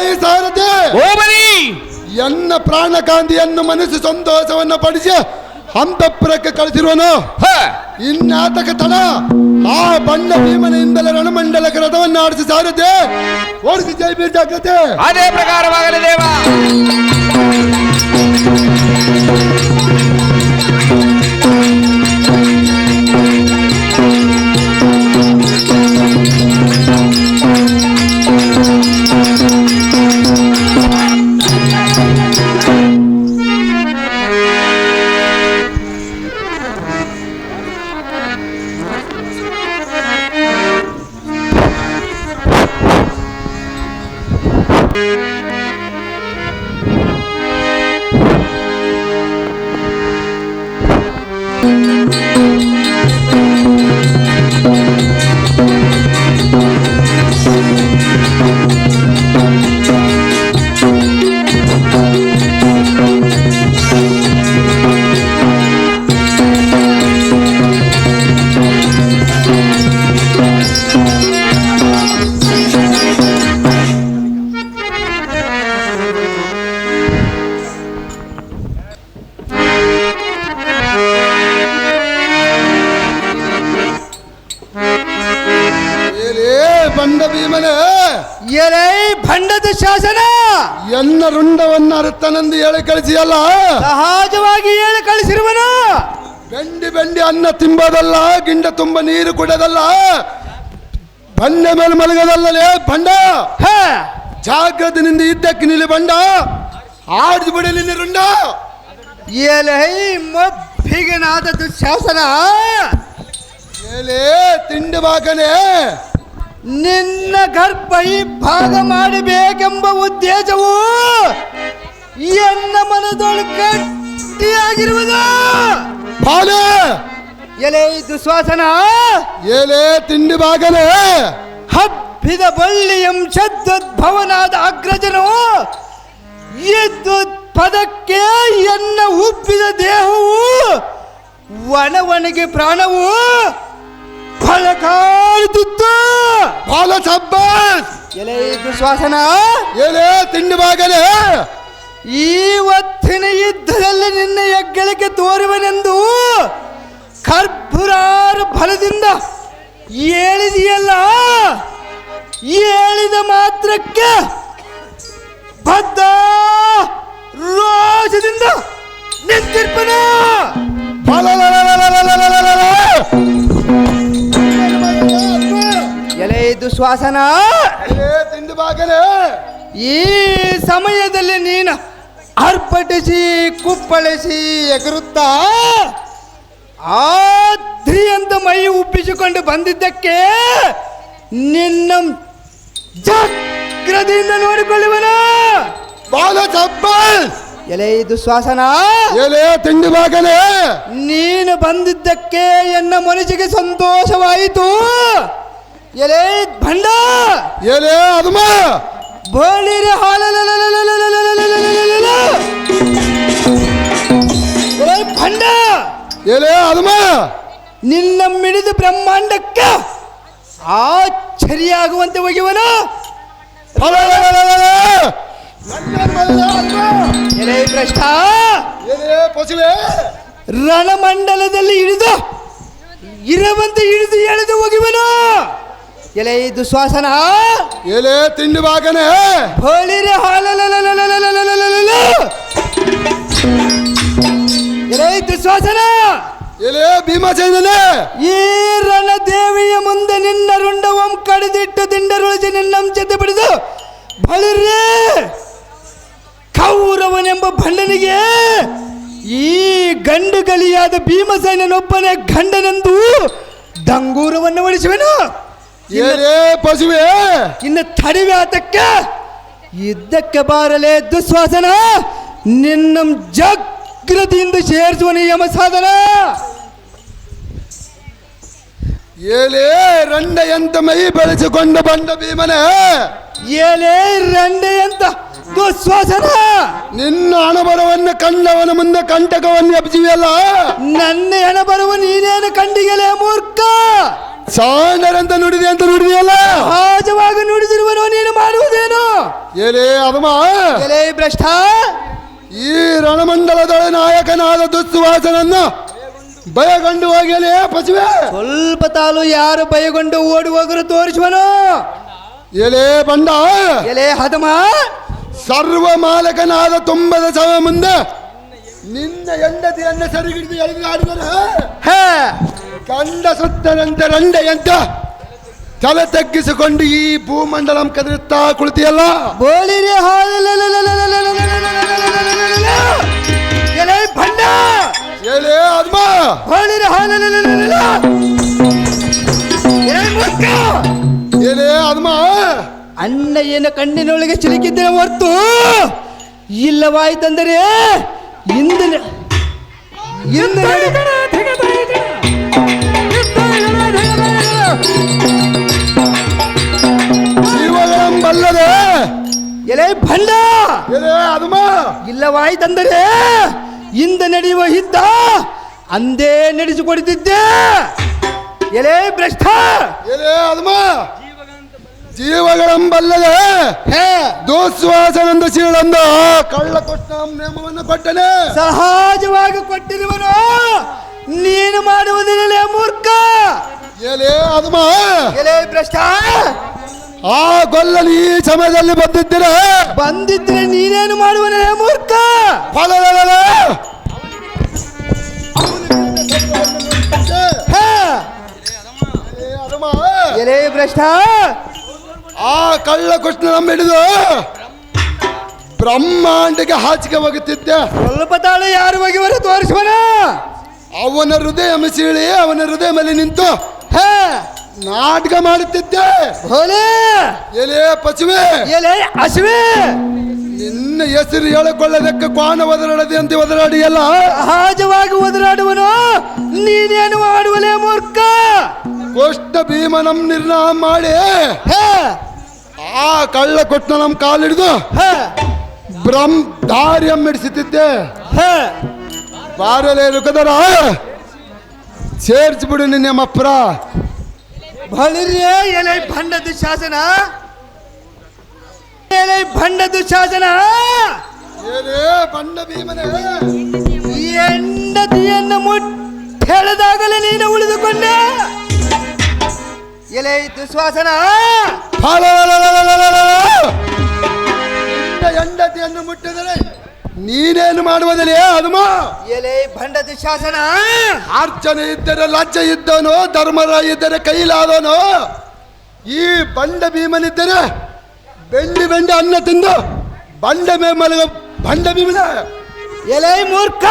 ಈ ಸಾರಥಿ ಎನ್ನ ಪ್ರಾಣಕಾಂತಿಯನ್ನು ಮನಸ್ಸು ಸಂತೋಷವನ್ನು ಪಡಿಸಿ ಅಂತಃಪುರಕ್ಕೆ ಕಳಿಸಿರುವನು. ಇನ್ನಾತಕ ತಡ ಆ ಬಂಡ ಭೀಮನಿಂದಲೇ ರಣಮಂಡಲಕ್ಕೆ ರಥವನ್ನು ಆಡಿಸಿ ಸಾರಥಿ ಓಡಿಸಿ ಜೈಬೀರ್ ಜಾಗ್ರತೆ. ಅದೇ ಪ್ರಕಾರವಾಗಲಿ ದೇವ. ಭಂಡದ ಶಾಸನ ಎನ್ನ ರುಂಡವನ್ನ ಅರ್ಥನೆಂದು ಹೇಳಿ ಕಳಿಸಿಯಲ್ಲ, ಸಹಜವಾಗಿ ಹೇಳಿ ಕಳಿಸಿರುವನು. ಬೆಂಡಿ ಬೆಂಡಿ ಅನ್ನ ತಿಂಬೋದಲ್ಲ, ಗಿಂಡ ತುಂಬ ನೀರು ಕುಡೋದಲ್ಲ, ಬಂಡೆ ಮೇಲೆ ಮಲಗೋದಲ್ಲೇ ಬಂಡ. ಜಾಗ್ರತೆನಿಂದ ಇದ್ದಕ್ಕೆ ನಿಲ್ಲಿ ಬಂಡ, ಆಡ್ದು ಬಿಡಿ ನಿನ್ನ ರುಂಡ. ಎಲೈ ಮೊಬ್ಬಿಗನಾದ ದುಶ್ಯಾಸನ, ಎಲೇ ತಿಂಡಿ ಬಾಗನೆ, ನಿನ್ನ ಗರ್ಭ ಈ ಭಾಗ ಮಾಡಬೇಕೆಂಬ ಉದ್ದೇಶವು ಎನ್ನ ಮನದೊಳು ಗಟ್ಟಿಯಾಗಿರುವುದು. ಬಾಲೆ ಎಲೆ ದುಶ್ವಾಸನ, ಎಲೆ ತಿಂಡಿ ಬಾಗನೆ, ಹಬ್ಬಿದ ಬಳ್ಳಿಯಂ ಶಬ್ದೋದ್ಭವನಾದ ಅಗ್ರಜನು ಎದ್ದು ಪದಕ್ಕೆ ಎನ್ನ ಉಬ್ಬಿದ ದೇಹವು ಒಣವಣಿಗೆ ಪ್ರಾಣವು ಫಲಕಾಡುತ್ತಿತ್ತು. ಬಾಲ ಸಬ್ಬಸ್ ಎಲೆ ದುಶ್ವಾಸನ, ಎಲೆ ತಿಂಡಿ ಬಾಗನೆ, ಇವತ್ತಿನ ಯುದ್ಧದಲ್ಲಿ ನಿನ್ನ ಹೆಗ್ಗಳಿಕೆ ತೋರುವನೆಂದು ಕರ್ಪುರಾರ ಫಲದಿಂದ ಹೇಳಿದೆಯಲ್ಲ, ಹೇಳಿದ ಮಾತ್ರಕ್ಕೆ ಬದ್ಧ ರೋಷದಿಂದ ನಿಂತಿರ್ಪನ. ಎಲೆ ದುಶ್ವಾಸನ, ತಿಂಡಿ ಬಾಗನೆ, ಈ ಸಮಯದಲ್ಲಿ ನೀನು ಅರ್ಪಟಿಸಿ ಕುಪ್ಪಳಿಸಿ ಎಗರುತ್ತಾ ಆದ್ರಿ ಅಂತ ಮೈ ಉಬ್ಬಿಸಿಕೊಂಡು ಬಂದಿದ್ದಕ್ಕೆ ನಿನ್ನ ಜಾಗ್ರತೆಯಿಂದ ನೋಡಿಕೊಳ್ಳುವನ. ಬಾಲ ಸಬ್ಬಸ್ ಎಲೆ ದುಶ್ವಾಸನ, ಎಲೆ ತಿಂಡಿ ಬಾಗನೆ, ನೀನು ಬಂದಿದ್ದಕ್ಕೆ ಎನ್ನ ಮನಸ್ಸಿಗೆ ಸಂತೋಷವಾಯಿತು. ಎಲೆ ಭಂಡ, ಎಲೆ ಅದುಮ, ಬೋಳಿರಿ ಭಂಡ, ಎಲೆ ಅದುಮ, ನಿನ್ನ ಮಿಡಿದು ಬ್ರಹ್ಮಾಂಡಕ್ಕೆ ಆಶ್ಚರ್ಯ ಆಗುವಂತೆ ಹೋಗಿವನ. ಎಲೆ ಭ್ರಷ್ಟ ಏನೇ ಪಶುವೆ ರಣಮಂಡಲದಲ್ಲಿ ಇಳಿದು ಇರವಂತೆ ಇಳಿದು ಎಳೆದು ಹೋಗಿವನು. ಎಲೆ ದುಶ್ವಾಸನ ಏನೇ ತಿಂಡಿ ಬಾಗನೆ ಹೋಳಿರೆ ಎಲೆ ದುಶ್ವಾಸನ ಏನೇ ಭೀಮಸೇನನೇ ಈ ರಣದೇವಿಯ ಮುಂದೆ ನಿನ್ನ ರುಂಡವಂ ಕಡಿದಿಟ್ಟು ದಿಂಡರೊಳಜಿ ನಿನ್ನಂಚತೆ ಬಿಡಿದು ಬಳಿರ್ರೆ ಕೌರವನೆಂಬ ಭಂಡನಿಗೆ ಈ ಗಂಡು ಗಲಿಯಾದ ಭೀಮಸೇನನೊಬ್ಬನೇ ಗಂಡನೆಂದು ಡಂಗೂರವನ್ನು ಹೊಡಿಸುವೆನು. ಏನೇ ಪಶುವೆ ಇನ್ನು ತಡಿವೆ ಆತಕ್ಕೆ ಇದ್ದಕ್ಕೆ ಬಾರಲೇ ದುಶ್ವಾಸನ ನಿನ್ನ ಜಾಗೃತಿಯಿಂದ ಸೇರಿಸುವನು ಯಮ ಸಾಧನ. ಏನೇ ರಂಡೆಯಂತ ಮೈ ಬೆಳೆಸಿಕೊಂಡು ಬಂದ ಭೀಮನೇ ಏಲೇ ರಂಡೆ ಅಂತ ದುಶ್ವಾಸನ ನಿನ್ನ ಹಣಬರವನ್ನು ಕಂಡವನ ಮುಂದೆ ಕಂಟಕವನ್ನು ಎಬ್ಸಿವೆಯಲ್ಲ. ನನ್ನ ಹೆಣ ಬರುವ ನೀನೇನು ಕಂಡಿಗೆಲೆ ಮೂರ್ಖ. ಸಾಂಡರಂತ ನುಡಿದೆ ಅಂತ ನುಡಿದೆಯಲ್ಲ. ಸಹಜವಾಗಿ ನುಡಿದಿರುವನು ನೀನು ಮಾಡುವುದೇನು. ಏನೇ ಅದಮ ಎಲೆ ಭ್ರಷ್ಟ ಈ ರಣಮಂಡಲದೊಳ ನಾಯಕನಾದ ದುಶ್ವಾಸನನ್ನು ಭಯಗೊಂಡು ಹೋಗಲೇ ಪಶುವೆ. ಸ್ವಲ್ಪ ತಾಳು ಯಾರು ಭಯಗೊಂಡು ಓಡಿ ಹೋಗರು ತೋರಿಸುವನು. ಎಲೆ ಬಂಡ ಎಲೆ ಹದಮ ಸರ್ವ ಮಾಲಕನಾದ ತುಂಬದ ಸವ ಮುಂದೆ ನಿನ್ನ ಹೆಂಡತಿಯನ್ನು ಸರಿಗಿಡಿದು ಎಳೆದಾಡಿದರೆ ಕಂಡ ಸುತ್ತನಂತೆ ರಂಡೆಯಂತ ತಲೆ ತಗ್ಗಿಸಿಕೊಂಡು ಈ ಭೂಮಂಡಲಂ ಕದರುತ್ತಾ ಕುಳಿತಿಯಲ್ಲ. ಬೋಳಿರಿ ಎಲೆ ಭಂಡ ಎಲೆ ಆದ್ಮ ಬೋಳಿರಿ ಎಲೆ ಮೂರ್ಖ. ಎಲೆ ಆದ್ಮ ಅನ್ನ ಏನು ಕಣ್ಣಿನೊಳಗೆ ಸಿಲುಕಿದ್ದರೆ ಹೊರ್ತು ಇಲ್ಲವಾಯ್ತಂದರೆ ಇಂದು ಜೀವಗಳಂಬಲ್ಲದೆ ಎಲೆ ಭಂಡ ಎಲೆ ಆದ್ಮ ಇಲ್ಲವಾಯ್ತಂದರೆ ಇಂದ ನಡೆಯುವ ಹಿದ್ದ ಅಂದೇ ನಡೆಸಿಕೊಡುತ್ತಿದ್ದೆ. ಎಲೆ ಭ್ರಷ್ಟ ಎಲೆ ಆದ್ಮ ಜೀವಗಳಂಬಲ್ಲದೆ ದುಶ್ವಾಸನಂದ ಶೀಳಂದ ಕಳ್ಳ ಕೊಟ್ಟ ನೇಮವನ್ನು ಕೊಟ್ಟನೆ. ಸಹಜವಾಗಿ ಕೊಟ್ಟಿರುವನು ನೀನು ಮಾಡುವುದಿಲ್ಲ ಮೂರ್ಖ. ಎಲೆ ಆದ್ಮ ಎಲೆ ಭ್ರಷ್ಟ ಆ ಗೊಲ್ಲನು ಈ ಸಮಯದಲ್ಲಿ ಬಂದಿದ್ರೆ ನೀನೇನು ಮಾಡುವನೇ ಮೂರ್ಖ. ಎಲೆ ಭ್ರಷ್ಟ ಆ ಕಳ್ಳ ಕೃಷ್ಣನ ಹಿಡಿದು ಬ್ರಹ್ಮಾಂಡಕ್ಕೆ ಹಾಚಿಗೆ ಹೋಗುತ್ತಿದ್ದೆ. ಸ್ವಲ್ಪ ತಾಳೆ ಯಾರು ಹೋಗಿವರು ತೋರಿಸುವನ. ಅವನ ಹೃದಯ ಮಿಸಿಳಿ ಅವನ ಹೃದಯ ಮೇಲೆ ನಿಂತು ನಾಟಕ ಮಾಡುತ್ತಿದ್ದೆ. ಎಲೆ ಪಶುವೆ ಎಲೆ ಹಸುವೆ ನಿನ್ನ ಹೆಸರು ಹೇಳಿಕೊಳ್ಳದಕ್ಕೆ ಕ್ವಾಣ ಒದರಾಡದೆ ಅಂತ ಒದರಾಡಿಯಲ್ಲ. ಸಹಜವಾಗಿ ಒದರಾಡುವನು ನೀನೇನು ಮಾಡುವಲೇ ಮೂರ್ಖ. ಕೃಷ್ಣ ಭೀಮನಂ ನಿರ್ಣಯ ಮಾಡಿ ಆ ಕಳ್ಳ ಕೊಟ್ಟ ನಮ್ ಕಾಲಿಡಿದು ದಾರಿಯಂ ಮಿಡಿಸುತ್ತಿದ್ದೆ. ಬಾರಲೇ ರುಕದರ ಸೇರ್ಸ್ಬಿಡು ನಿನ್ನೆ ಮಪ್ರ. ಬಳಿರ್ಯ ಎಲೆ ಭಂಡ ದುಶಾಸನ ಎಲೆ ಭಂಡ ದುಶಾಸನ ಏನೇ ಬಂಡ ಭೀಮನೇ ಹೆಂಡತಿಯನ್ನು ಮುಟ್ಟೆಳೆದಾಗಲೇ ನೀನು ಉಳಿದುಕೊಂಡೆ. ಎಲೆ ದುಶ್ವಾಸನ ಹೆಂಡತಿಯನ್ನು ಮುಟ್ಟಿದರೆ ನೀನೇನು ಮಾಡುವುದಿಲ್ಲ ಅದುಮ. ಎಲೆ ಭಂಡ ದುಶಾಸನ ಅರ್ಚನೆ ಇದ್ದರೆ ಲಜ್ಜೆ ಇದ್ದವನು, ಧರ್ಮರಾಯ ಇದ್ದರೆ ಕೈಲಾದವನು. ಈ ಬಂಡ ಭೀಮನಿದ್ದರೆ ಬೆಂಡಿ ಅನ್ನ ತಿಂದು ಬಂಡ ಮಲಗ ಬಂಡ ಭೀಮನ. ಎಲೆ ಮೂರ್ಖ,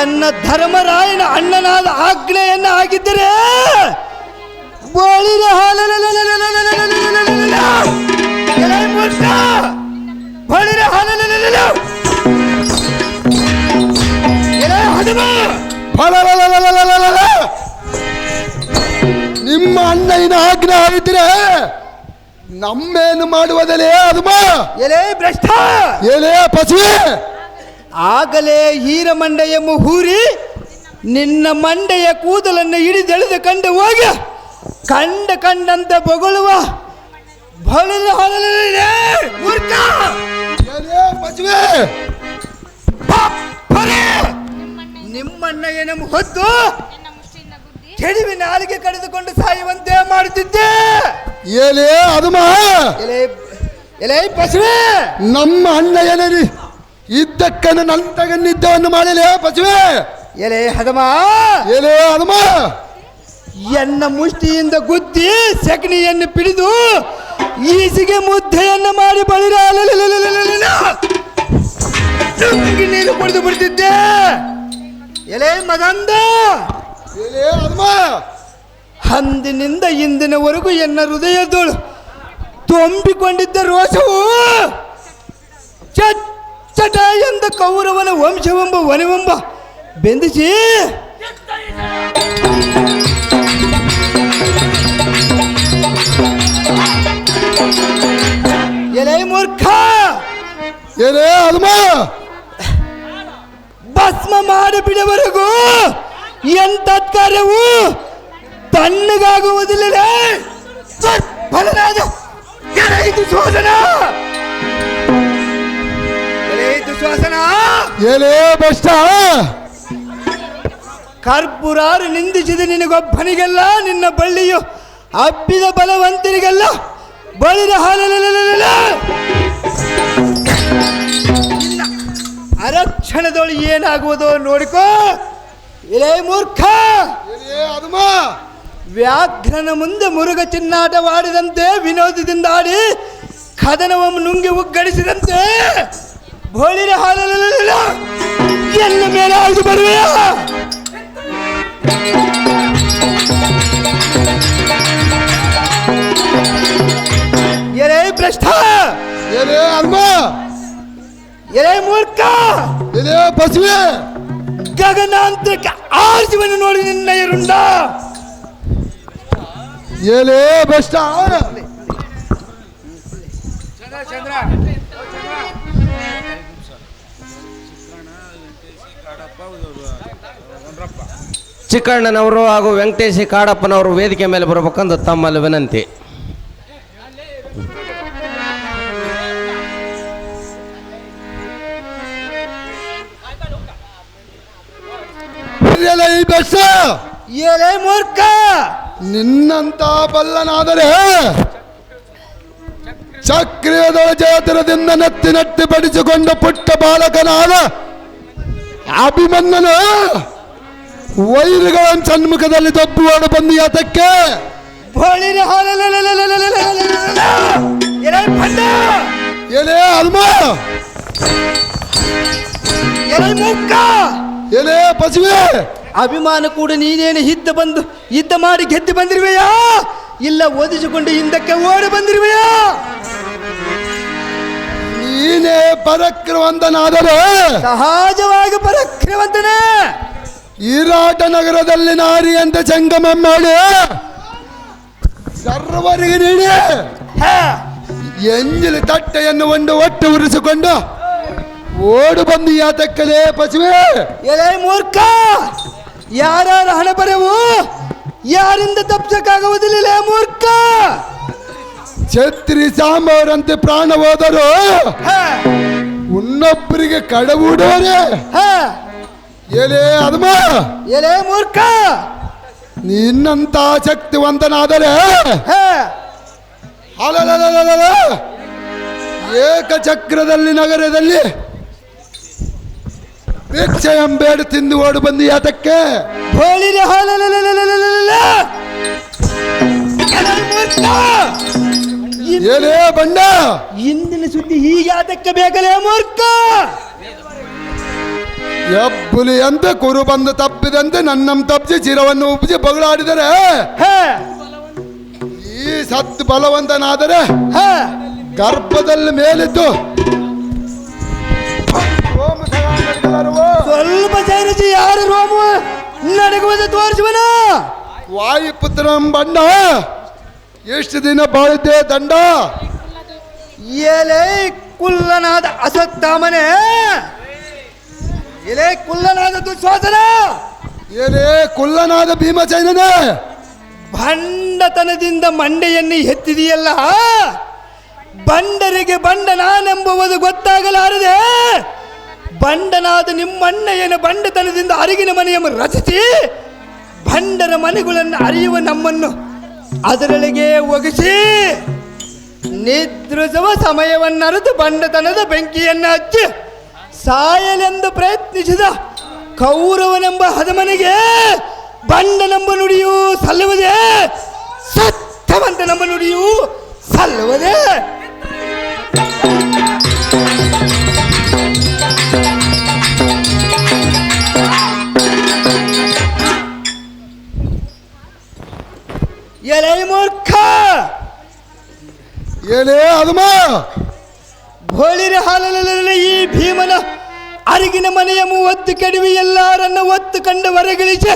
ಎನ್ನ ಧರ್ಮರಾಯನ ಅಣ್ಣನಾದ ಆಜ್ಞೆಯನ್ನ ಆಗಿದ್ದರೆ ಬೋಳಿನ ಎಲೆ ಮೂರ್ಖ ಬೋಳಿನ ಎಲೆ ಹನುಮ ನಿಮ್ಮ ಅಣ್ಣನ ಆಜ್ಞೆ ಆಗಿದ್ರೆ ನಮ್ಮೇನು ಮಾಡುವುದಲೇ ಅದುಮ. ಎಲೆ ಭ್ರಷ್ಟ ಎಲೆ ಪಶುವೆ ಆಗಲೇ ಹೀರ ಮಂಡೆಯ ಮುಹೂರಿ ನಿನ್ನ ಮಂಡೆಯ ಕೂದಲನ್ನು ಹಿಡಿದೆಳೆದು ಕಂಡು ಹೋಗಿ ಕಂಡಂತೆ ಬೊಗಳುವ ಬಳಿರ ಹೊಲಲಿದೆ ಮೂರ್ಖ. ಏನೇ ಪಶುವೆ ನಿಮ್ಮಣ್ಣ ಏನಮ್ಮ ಹೊತ್ತು ಕೆಡವಿ ನಾಲಿಗೆ ಕಡಿದುಕೊಂಡು ಸಾಯುವಂತೆ ಮಾಡುತ್ತಿದ್ದೆ. ಏನೇ ಅದುಮ ಎಲೆ ಎಲೆ ಪಶುವೆ, ನಮ್ಮ ಅಣ್ಣ ಏನೇರಿ ಇದ್ದಕ್ಕನ್ನು ನಂತಗನ್ನಿದ್ದವನ್ನು ಮಾಡಲೇ ಪಶುವೆ. ಎಲೆ ಹದಮ, ಏನೇ ಅದುಮ ಎನ್ನ ಮುಷ್ಟಿಯಿಂದ ಗುದ್ದಿ ಸೆಗಣಿಯನ್ನು ಪಿಡಿದು ಈಸಿಗೆ ಮುದ್ದೆಯನ್ನು ಮಾಡಿ ಬಳಿರ ನೀರು ಕುಡಿದು ಬಿಡ್ತಿದ್ದೆ. ಎಲೆ ಮದಂದ, ಏನೇ ಅದುಮ ಅಂದಿನಿಂದ ಇಂದಿನವರೆಗೂ ಎನ್ನ ಹೃದಯದೋಳು ತುಂಬಿಕೊಂಡಿದ್ದ ರೋಷವು ಚಟ ಎಂದ ಕೌರವನ ವಂಶವೆಂಬ ವನವೆಂಬ ಬೆಂದಿಸಿ ಎಲೆ ಮೂರ್ಖ, ಏನೇ ಅದುಮ ಭಸ್ಮ ಮಾಡಿ ಬಿಡುವವರೆಗೂ ಎಂತ ಕಾರ್ಯವು ತಣ್ಣಗಾಗುವುದಿಲ್ಲ. ಫಲನಾದ ದುಶ್ವಾಸನ, ದುಶ್ವಾಸನ, ಏನೇ ಬಷ್ಟ ಕರ್ಪುರಾರು ನಿಂದಿಸಿದ ನಿನಗೊಬ್ಬನಿಗೆಲ್ಲ ನಿನ್ನ ಬಳ್ಳಿಯು ಹಬ್ಬಿದ ಬಲವಂತರಿಗೆಲ್ಲ ಬಳಿದ ಹಾಲಲ್ಲ ಅರಕ್ಷಣದೊಳು ಏನಾಗುವುದೋ ನೋಡಿಕೋ. ಇಲೇ ಮೂರ್ಖ, ಏನೇ ಅದುಮ ವ್ಯಾಘ್ರನ ಮುಂದೆ ಮುರುಗ ಚಿನ್ನಾಟವಾಡಿದಂತೆ ವಿನೋದದಿಂದ ಆಡಿ ಕದನವನ್ನು ನುಂಗಿ ಉಗ್ಗಡಿಸಿದಂತೆ ಬೋಳಿರ ಹಾಲಲ್ಲ ಎಲ್ಲ ಮೇಲೆ ಆಯ್ದು ಬರುವೆಯ. ಎಲೆ ಭ್ರಷ್ಟ, ಏನೇ ಅದುಮ ಎಲೆ ಮೂರ್ಖ, ಏನೇ ಪಶುವೆ ಗಗನಾಂತರಕ್ಕೆ ಆರ್ಜವನ್ನು ನೋಡಿ ನಿನ್ನ ಎರುಂಡ. ಏನೇ ಬಷ್ಟ ಚಿಕ್ಕಣ್ಣನವರು ಹಾಗೂ ವೆಂಕಟೇಶಿ ಕಾಡಪ್ಪನವರು ವೇದಿಕೆ ಮೇಲೆ ಬರಬೇಕೆಂದು ತಮ್ಮಲ್ಲಿ ವಿನಂತಿ. ಏನೇ ಈ ಬಷ್ಟ ಎಲೆ ಮೂರ್ಖ, ನಿನ್ನಂತ ಬಲ್ಲನಾದರೆ ಚಕ್ರಿಯದೊಳ ಜಯತರದಿಂದ ನೆತ್ತಿ ನೆಟ್ಟಿ ಬಡಿಸಿಕೊಂಡ ಪುಟ್ಟ ಬಾಲಕನಾದ ಅಭಿಮನ್ಯನು ವೈರಿಗಳ ಸನ್ಮುಖದಲ್ಲಿ ತಪ್ಪುವಾಡು ಬಂದು ಯಾತಕ್ಕೆ? ಬೋಳಿರ ಎಲೆ ಭಂಡ, ಏನೇ ಅಲ್ಮ ಎಲೆ ಮೂರ್ಖ, ಏನೇ ಪಶುವೆ ಅಭಿಮಾನ ಕೂಡ ನೀನೇನು ಯುದ್ಧ ಮಾಡಿ ಗೆದ್ದು ಬಂದಿರುವೆಯಾ, ಇಲ್ಲ ಓದಿಸಿಕೊಂಡು ಹಿಂದಕ್ಕೆ ಓಡಿ ಬಂದಿರುವೆಯಾ? ನೀನೇ ಪರಾಕ್ರಮವಂತನಾದರೆ ಸಹಜವಾಗಿ ಪರಾಕ್ರಮವಂತನೇ. ಈರಾಟ ನಗರದಲ್ಲಿ ನಾರಿ ಅಂತ ಸಂಗಮ ಮಾಡಿ ಸರ್ವರಿಗೆ ನೀಡಿ ಎಂಜಲು ತಟ್ಟೆಯನ್ನು ಒಂದು ಒಟ್ಟು ಉರಿಸಿಕೊಂಡು ಓಡು ಬಂದು ಯಾತಕ್ಕಲೇ ಪಶುವೆ? ಎಲೆ ಮೂರ್ಖ, ಯಾರ್ಯಾರ ಹಣ ಬರೆವು ಯಾರಿಂದ ತಪ್ಪಿಸಕ್ಕಾಗುವುದಿಲ್ಲ ಮೂರ್ಖ. ಛತ್ರಿ ಸಾಂಬಾರಂತೆ ಪ್ರಾಣ ಹೋದರು ಇನ್ನೊಬ್ಬರಿಗೆ ಕಡವುಡೋರೆ. ಎಲೆ ಅದ್ಮ, ಎಲೆ ಮೂರ್ಖ, ನಿನ್ನಂತ ಶಕ್ತಿವಂತನಾದರೆ ಅಲಲಲಲಲ ಏಕಚಕ್ರದಲ್ಲಿ ನಗರದಲ್ಲಿ ಭಿಕ್ಷೆ ಎಂಬೇಡು ತಿಂದು ಓಡು ಬಂದು ಯಾತಕ್ಕೆ? ಹೋಳಿನ ಏನೇ ಬಂಡ ಇಂದಿನ ಸುದ್ದಿ ಹೀಗೆ ಅದಕ್ಕೆ ಬೇಕಲೇ ಮೂರ್ಖ. ಎಬ್ಬುಲಿ ಅಂತ ಕುರು ಬಂದು ತಪ್ಪಿದಂತೆ ನನ್ನಂ ತಪ್ಪಿಸಿ ಚಿರವನ್ನು ಉಪ್ಪಿಸಿ ಬಗಳಾಡಿದರೆ ಈ ಸತ್ ಬಲವಂತನಾದರೆ ಗರ್ಭದಲ್ಲಿ ಮೇಲಿದ್ದು ಸ್ವಲ್ಪ ಸೇರಿಸಿ ಯಾರು ರೋಮ ನಡಗುವುದು ತೋರಿಸುವನ ವಾಯುಪುತ್ರ ಬಂಡ ಎಷ್ಟು ದಿನ ಬಾಳಿದ್ದೆ ದಂಡ. ಎಲೆ ಕುಲ್ಲನಾದ ಅಸತ್ತಾಮನೆ, ಎಲೆ ಕುಲ್ಲನಾದ ದುಶ್ವಾಸನ, ಏನೇ ಕುಲ್ಲನಾದ ಭೀಮಸೇನನೇ ಭಂಡತನದಿಂದ ಮಂಡೆಯನ್ನು ಎತ್ತಿದೆಯಲ್ಲ, ಬಂಡರಿಗೆ ಬಂಡ ನಾನೆಂಬುವುದು ಗೊತ್ತಾಗಲಾರದೆ ಬಂಡನಾದ ನಿಮ್ಮಣ್ಣಯ್ಯನ ಬಂಡತನದಿಂದ ಅರಿಗಿನ ಮನೆಯನ್ನು ರಚಿಸಿ ಬಂಡರ ಮನೆಗಳನ್ನು ಅರಿಯುವ ನಮ್ಮನ್ನು ಅದರೊಳಗೆ ಒಗಿಸಿ ನಿದ್ರಿಸುವ ಸಮಯವನ್ನರಿತು ಬಂಡತನದ ಬೆಂಕಿಯನ್ನು ಹಚ್ಚಿ ಸಾಯಲೆಂದು ಪ್ರಯತ್ನಿಸಿದ ಕೌರವನೆಂಬ ಹದಮನಿಗೆ ಬಂಡನೆಂಬ ನುಡಿಯೂ ಸಲ್ಲುವುದೇ, ಸತ್ಯವಂತನೆಂಬ ನುಡಿಯೂ ಸಲ್ಲುವುದೇ. ಎಲೆ ಮೂರ್ಖ, ಏನೇ ಅದುಮ ಬೋಳಿರ ಹಾಲಲ್ಲಿ ಈ ಭೀಮನ ಅರಿಗಿನ ಮನೆಯ 30 ಕೆಡವಿ ಎಲ್ಲರನ್ನು ಒತ್ತು ಕಂಡು ಹೊರಗಿಳಿಸಿ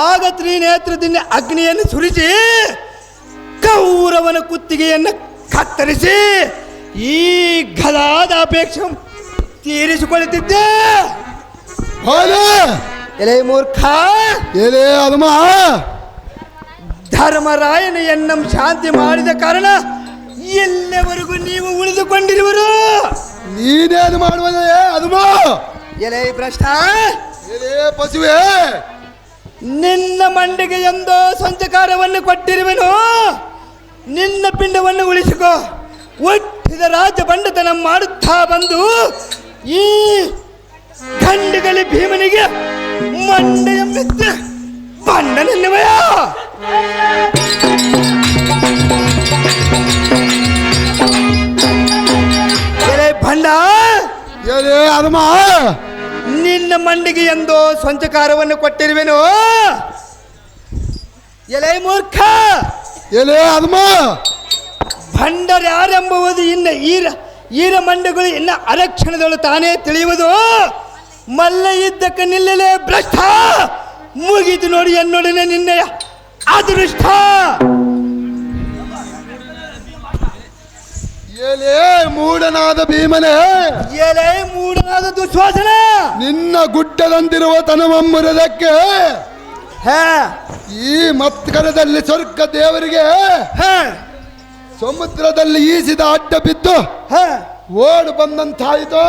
ಆಗ ತ್ರಿನೇತ್ರದಿಂದ ಅಗ್ನಿಯನ್ನು ಸುರಿಸಿ ಕೌರವನ ಕುತ್ತಿಗೆಯನ್ನು ಕತ್ತರಿಸಿ ಈ ಗದಾದ ಅಪೇಕ್ಷೆ ತೀರಿಸಿಕೊಳ್ಳುತ್ತಿದ್ದೆ. ಎಲೆ ಮೂರ್ಖ, ಏನೇ ಅದುಮ ಧರ್ಮರಾಯನ ಎನ್ನಂ ಶಾಂತಿ ಮಾಡಿದ ಕಾರಣ ಎಲ್ಲವರೆಗೂ ನೀವು ಉಳಿದುಕೊಂಡಿರುವರು. ನೀನೇನು ಮಾಡುವುದೇ ಅದುಮ? ಎಲೆ ಭ್ರಷ್ಟ, ಏನೇ ಪಶುವೆ, ನಿನ್ನ ಮಂಡಿಗೆ ಎಂದೋ ಸಂಚಕಾರವನ್ನು ಕೊಟ್ಟಿರುವೆನು. ನಿನ್ನ ಪಿಂಡವನ್ನು ಉಳಿಸಿಕೋ. ಹುಟ್ಟಿದ ರಾಜ ಬಂಡತನ ಮಾಡುತ್ತಾ ಬಂದು ಈ ಗಂಡುಗಲಿ ಭೀಮನಿಗೆ ಮಂಡೆಯ ಮೆತ್ತೆ ಬಂಡನೆನ್ನುವೆಯ. ಎಲೆ ಭಂಡ, ಏನೇ ಅದುಮ ನಿನ್ನ ಮಂಡಿಗೆ ಎಂದೋ ಸ್ವಂಚಕಾರವನ್ನು ಕೊಟ್ಟಿರುವೆನು. ಎಲೆ ಮೂರ್ಖ, ಏನೇ ಅದುಮ ಭಂಡರ್ಯಾರೆಂಬುವುದು ಇನ್ನು ಈರ ಮಂಡಗಳು ಇನ್ನು ಅರಕ್ಷಣದಳು ತಾನೇ ತಿಳಿಯುವುದು. ಮಲ್ಲ ಇದ್ದಕ್ಕೆ ನಿಲ್ಲಲೇ ಭ್ರಷ್ಟ, ಮುಗಿದು ನೋಡಿ ಎನ್ನೊಡನೆ ನಿನ್ನೆಯ ಅದೃಷ್ಟ. ಏನೇ ಮೂಢನಾದ ಭೀಮನೇ, ಎಲೆ ಮೂಡನಾದ ದುಶ್ವಾಸನ, ನಿನ್ನ ಗುಡ್ಡದಂತಿರುವ ತನವಮ್ಮುರದಕ್ಕೆ ಈ ಮತ್ಕರದಲ್ಲಿ ಸ್ವರ್ಗ ದೇವರಿಗೆ ಸಮುದ್ರದಲ್ಲಿ ಈಸಿದ ಅಡ್ಡ ಬಿದ್ದು ಓಡು ಬಂದಂತಾಯಿತು.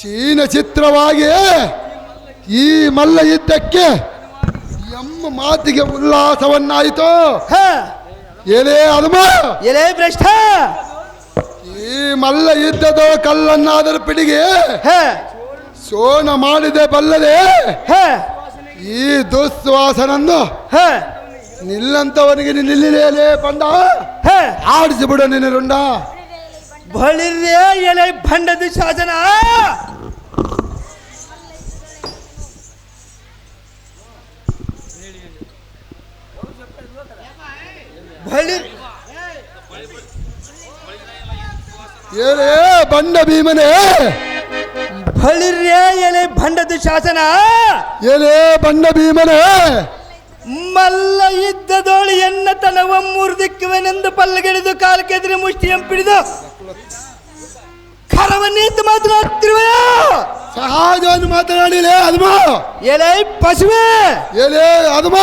ಚೀನ ಚಿತ್ರವಾಗಿ ಈ ಮಲ್ಲ ಯುದ್ಧಕ್ಕೆ ಎಮ್ಮ ಮಾತಿಗೆ ಉಲ್ಲಾಸವನ್ನಾಯಿತು. ಏನೇ ಅದುಮ, ಎಲೆ ಭ್ರಷ್ಟ, ಈ ಮಲ್ಲ ಯುದ್ಧದ ಕಲ್ಲನ್ನಾದರೂ ಪಿಡಿಗೆ ಸೋನ ಮಾಡಿದೆ ಬಲ್ಲದೆ ಈ ದುಸ್ವಾಸನನ್ನು ನಿಲ್ಲಂತವನಿಗೆ ನಿಲ್ಲಿರಲೇ ಬಂಡ ಆಡಿಸಿಬಿಡು ನಿನ್ನ ರುಂಡ. ಬಳಿರ್ಯ ಎಲೆ ಭಂಡ ದುಶಾಸನ, ಏನೇ ಬಂಡ ಭೀಮನೇ, ಬಳಿರ್ಯ ಎಲೆ ಭಂಡ ದುಶಾಸನ, ಏನೇ ಬಂಡ ಭೀಮನೇ, ಮಲ್ಲ ಇದ್ದದೋಳು ಎನ್ನ ತನವ ಮುರಿದಿಕ್ಕುವೆನೆಂದು ಪಲ್ಲಗೆಳೆದು ಕಾಲಕ್ಕೆದ್ರೆ ಮುಷ್ಟಿಯಂ ಪಿಡಿದು ಕರವನ್ನಿದ್ದು ಮಾತನಾಡ್ತಿರುವೆಯ. ಸಹಜವನ್ನು ಮಾತನಾಡಿಲೇ ಅದುಮ. ಎಲೆ ಪಶುವೆ, ಏನೇ ಅದುಮ,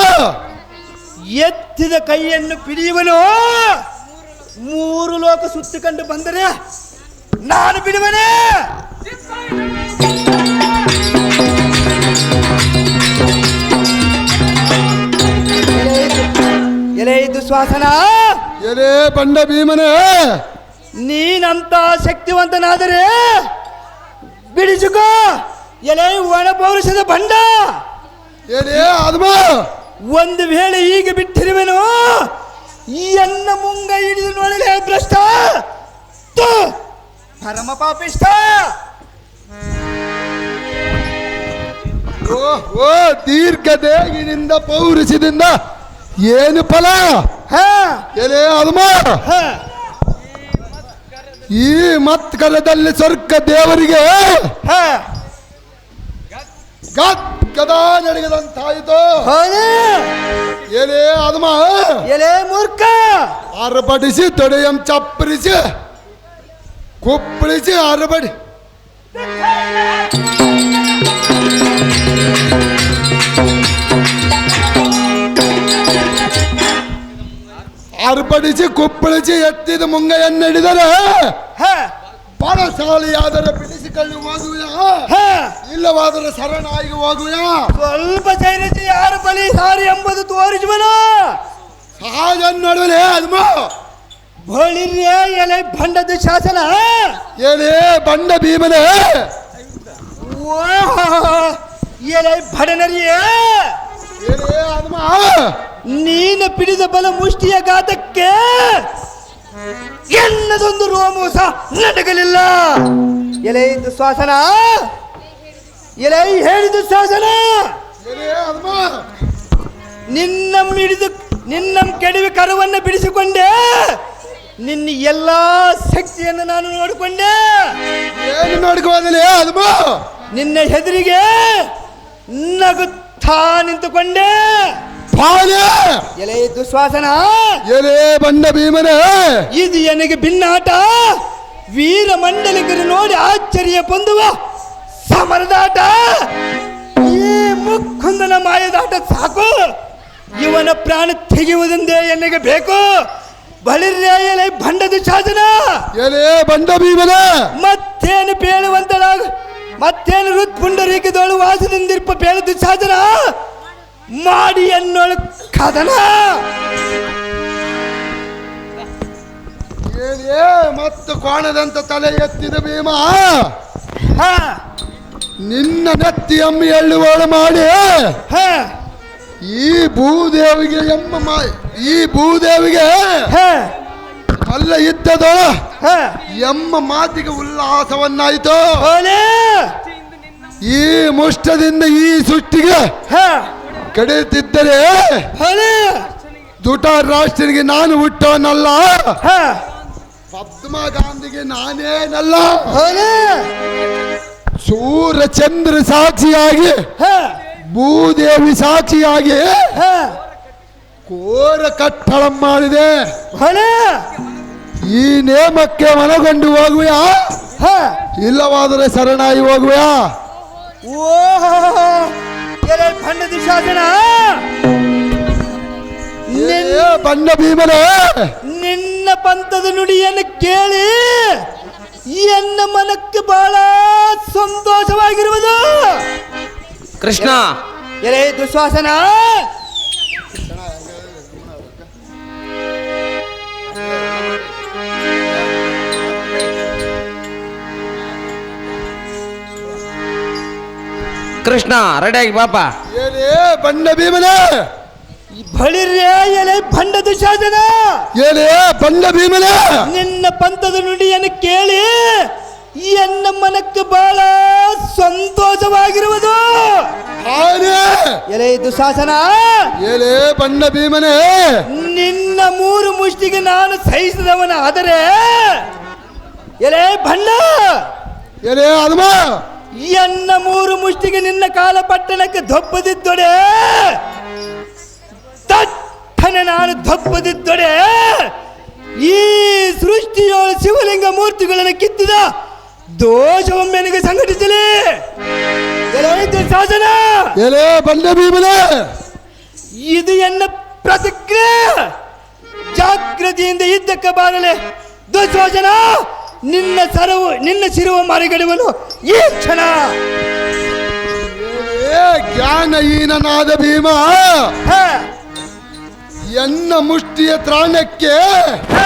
ಎತ್ತಿದ ಕೈಯನ್ನು ಪಿಡಿಯುವನು 3 ಲೋಕ ಸುತ್ತಿಕೊಂಡು ಬಂದರೆ ನಾನು ಬಿಡುವನೇ. ಎಲೆ ದುಶ್ವಾಸನ, ಏನೇ ಬಂಡ ಭೀಮನೇ, ನೀನಂತ ಶಕ್ತಿವಂತನಾದರೆ ಬಿಡಿಸಿಕೋ. ಎಲೆ ಒಣ ಪೌರುಷದ ಬಂಡ, ಏನೇ ಅದುಮ, ಒಂದು ವೇಳೆ ಈಗ ಬಿಟ್ಟಿರುವೆನು ಎನ್ನ ಮುಂಗ ಹಿಡಿದು ನೋಡಲೇ ಭ್ರಷ್ಟ, ತು, ಪರಮ ಪಾಪಿಷ್ಟ. ಓ ದೀರ್ಘ ದೇಗಿನಿಂದ ಪೌರುಷದಿಂದ ಏನು ಫಲ? ಏನೇ ಅದುಮ, ಈ ಮತ್ಕರದಲ್ಲಿ ಸ್ವರ್ಗ ದೇವರಿಗೆ ಗದಾ ನಡೆಗದಂತಾಯಿತು. ಏನೇ ಅದುಮ, ಎಲೆ ಮೂರ್ಖ, ಅರಬಡಿಸಿ ತೊಡೆಯಂ ಚಪ್ಪರಿಸಿ ಕುಪ್ಪಳಿಸಿ ಅರಬಡಿ ಪಡಿಸಿ ಕುಪ್ಪಳಿಸಿ ಎತ್ತಿದ ಮುಂಗೈಯನ್ನಿಡಿದರೆ ಹ ಬಲಶಾಲಿಯಾದರೆ ಬಿಡಿಸಿಕೊಳ್ಳಿ ಹೋಗುವ, ಹ ಇಲ್ಲವಾದರೆ ಶರಣಾಗಿ ಹೋಗುವ. ಸ್ವಲ್ಪ ಸೈನಿಸಿ ಯಾರ ಬಲಿ ಸಾರಿ ಎಂಬುದು ತೋರಿಸುವನು. ಸಹಜ ನಡುವೆ ಅದ್ಮ ಬಳಿರ್ಯ ಎಲೆ ಭಂಡದ ಶಾಸನ ಏನೇ ಬಂಡ ಭೀಮನೇ, ಎಲೆ ಭಡನರಿಯ ಏನೇ ಅದ್ಮ ನೀನು ಪಿಡಿದ ಬಲ ಮುಷ್ಟಿಯ ಗಾತಕ್ಕೆ ಎನ್ನದೊಂದು ರೋಮು ಸಹ ನಡಗಲಿಲ್ಲ. ಎಲೆ ಇದು ಶ್ವಾಸನ, ಎಲೆ ಹೇಳಿದ ಶಾಸನ, ಏನೇ ಅದ್ಮ ನಿನ್ನ ಕೆಡವಿ ಕರುವನ್ನು ಬಿಡಿಸಿಕೊಂಡೆ. ನಿನ್ನ ಎಲ್ಲಾ ಶಕ್ತಿಯನ್ನು ನಾನು ನೋಡಿಕೊಂಡೆ. ಏನು ನೋಡ್ಕೋದಲೇ ಅದ್ಮ ನಿನ್ನ ಹೆದರಿಗೆ ನಗುತ್ತಾ ನಿಂತುಕೊಂಡೆ. ಪಾಲೆ ಎಲೆ ದುಶ್ವಾಸನ, ಏನೇ ಬಂಡ ಭೀಮನೇ, ಇದು ನನಗೆ ಭಿನ್ನಾಟ. ವೀರ ಮಂಡಲಿಗರು ನೋಡಿ ಆಶ್ಚರ್ಯ ಹೊಂದುವ ಸಮರದಾಟ. ಈ ಮುಕ್ಕುಂದನ ಮಾಯದಾಟ ಸಾಕು. ಇವನ ಪ್ರಾಣ ತೆಗೆಯುವುದೆಂದೇ ಎಲ್ಲಿಗೆ ಬೇಕು. ಬಳಿರ್ಯಾಯಲೆ ಭಂಡದ ಶಾಸನ, ಏನೇ ಬಂಡ ಭೀಮನೇ, ಮತ್ತೇನು ಪೇಳುವಂತಳಾಗ, ಮತ್ತೇನು ಹೃತ್ಪುಂಡರೀಕದೋಳು ವಾಸದಿಂದಿರ್ಪ ಪೇಳದ ಶಾಸನ ಮಾಡಿ ಅನ್ನೋಳು ಕದನ. ಏನೇ ಮತ್ತು ಕೋಣದಂತ ತಲೆ ಎತ್ತಿದ ಭೀಮ, ಹ ನಿನ್ನ ನೆತ್ತಿ ಅಮ್ಮಿ ಎಳ್ಳುವಳು ಮಾಡಿ ಹ ಈ ಭೂದೇವಿಗೆ ಈ ಭೂದೇವಿಗೆ ಹ ಅಲ್ಲ ಇದ್ದದೋ ಹ ಎಮ್ಮ ಮಾತಿಗೆ ಉಲ್ಲಾಸವನ್ನಾಯಿತು. ಓಲೆ ಈ ಮುಷ್ಟದಿಂದ ಈ ಸೃಷ್ಟಿಗೆ ಹ ಕಡಿಯುತ್ತಿದ್ದರೆ ಓಲೆ ದುಟ ರಾಷ್ಟ್ರನಿಗೆ ನಾನು ಹುಟ್ಟವನಲ್ಲ, ಹ ಪದ್ಮ ಗಾಂಧಿಗೆ ನಾನೇನಲ್ಲ. ಓಲೆ ಸೂರ್ಯ ಚಂದ್ರ ಸಾಕ್ಷಿಯಾಗಿ ಹ ಭೂದೇವಿ ಸಾಕ್ಷಿಯಾಗಿ ಹ ಕೋರ ಕಟ್ಟಳ ಮಾಡಿದೆ. ಓಲೆ ಈ ನೇಮಕ್ಕೆ ಮನಗೊಂಡು ಹೋಗುವೆಯಾ, ಹ ಇಲ್ಲವಾದರೆ ಶರಣಾಗಿ ಹೋಗುವೆಯಾ? ಓ ಎಲೆ ಭಂಡದ ಶಾಸನ, ಏ ಬಂಡ ಭೀಮನೇ, ನಿನ್ನ ಪಂಥದ ನುಡಿಯನ್ನು ಕೇಳಿ ಎನ್ನ ಮನಕ್ಕೆ ಬಹಳ ಸಂತೋಷವಾಗಿರುವುದು. ಕೃಷ್ಣ, ಎಲೆ ದುಶ್ವಾಸನ, ಕೃಷ್ಣ ರೆಡಿಯಾಗಿ ಬಾಪ. ಏನೇ ಬಂಡ ಭೀಮನೇ, ಬಳಿರ್ಯ ಎಲೆ ಭಂಡದ ಶಾಸನ, ಏನೇ ಬಂಡ ಭೀಮನೇ, ನಿನ್ನ ಪಂಥದ ನುಡಿಯನ್ನು ಕೇಳಿ ಎನ್ನ ಮನಕ್ಕೆ ಬಹಳ ಸಂತೋಷವಾಗಿರುವುದು. ಆನೆ ಎಲೆ ದುಶಾಸನ, ಏನೇ ಬಂಡ ಭೀಮನೇ, ನಿನ್ನ ಮೂರು ಮುಷ್ಟಿಗೆ ನಾನು ಸಹಿಸಿದವನ ಆದರೆ ಎಲೆ ಭಂಡ, ಏನೇ ಹನುಮ, ಎನ್ನ ಮೂರು ಮುಷ್ಟಿಗೆ ನಿನ್ನ ಕಾಲ ಪಟ್ಟಣಕ್ಕೆ ದೊಪ್ಪದಿದ್ದೊಡೆ, ತಟ್ಟನೆ ನಾನು ದೊಪ್ಪದಿದ್ದೊಡೆ ಈ ಸೃಷ್ಟಿಯೊಳ ಶಿವಲಿಂಗ ಮೂರ್ತಿಗಳನ್ನು ಕಿತ್ತಿದ ದೋಷವೊಮ್ಮೆ ನನಗೆ ಸಂಘಟಿಸಲಿ. ಶಾಸನ, ಏನೇ ಬಂಡ ಭೀಮನೇ, ಇದು ಎನ್ನ ಪ್ರತಿಕ್ರಿಯೆ. ಜಾಗೃತಿಯಿಂದ ಇದ್ದಕ್ಕೆ ಬಾರಲೆ ದುಶ್ವಾಸನ, ನಿನ್ನ ಶಿರುವ ಮರೆಗಡುವನು ಈ ಕ್ಷಣ. ಏ ಜ್ಞಾನಹೀನನಾದ ಭೀಮ, ಹ, ಎನ್ನ ಮುಷ್ಟಿಯ ತ್ರಾಣಕ್ಕೆ, ಹ,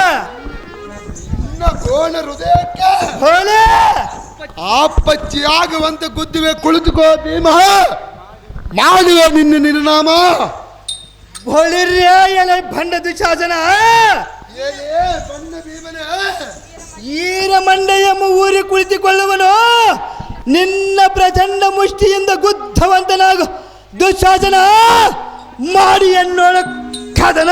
ನಿನ್ನ ಗೋಣ ಹೃದಯಕ್ಕೆ ಹೋಲೆ. ಆಪಚ್ಚಿ ಆಗುವಂತೆ ಗುದ್ದುವೆ. ಕುಳಿತುಕೋ ಭೀಮ, ಮಾಡುವ ನಿನ್ನ ನಿರ್ನಾಮ. ಹೊಳಿರ್ಯ ಎಲೆ ಭಂಡ ದುಶಾಸನ, ಏನೇ ಬಂಡ ಭೀಮನೇ, ಈರ ಮಂಡೆಯಮ್ಮ ಊರಿ ಕುಳಿತುಕೊಳ್ಳುವನು ನಿನ್ನ ಪ್ರಚಂಡ ಮುಷ್ಟಿಯಿಂದ ಗುದ್ಧವಂತನಾಗು ದುಶಾಸನ ಮಾಡಿ ಎನ್ನೋಳ ಕದನ.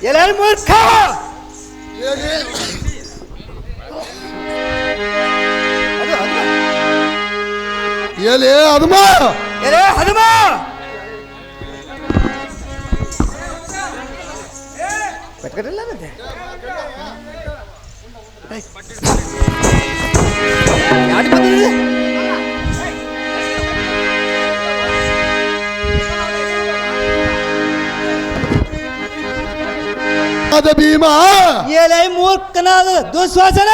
ಎಲೆ ಮೂರ್ಖ, ಏನೇ ಎಲೆ ಹನುಮ ಎಲೆ ಹನುಮ ಭೀಮ ಎಲೆ ಮೂರ್ಖನಾದ ದುಶ್ವಾಸನ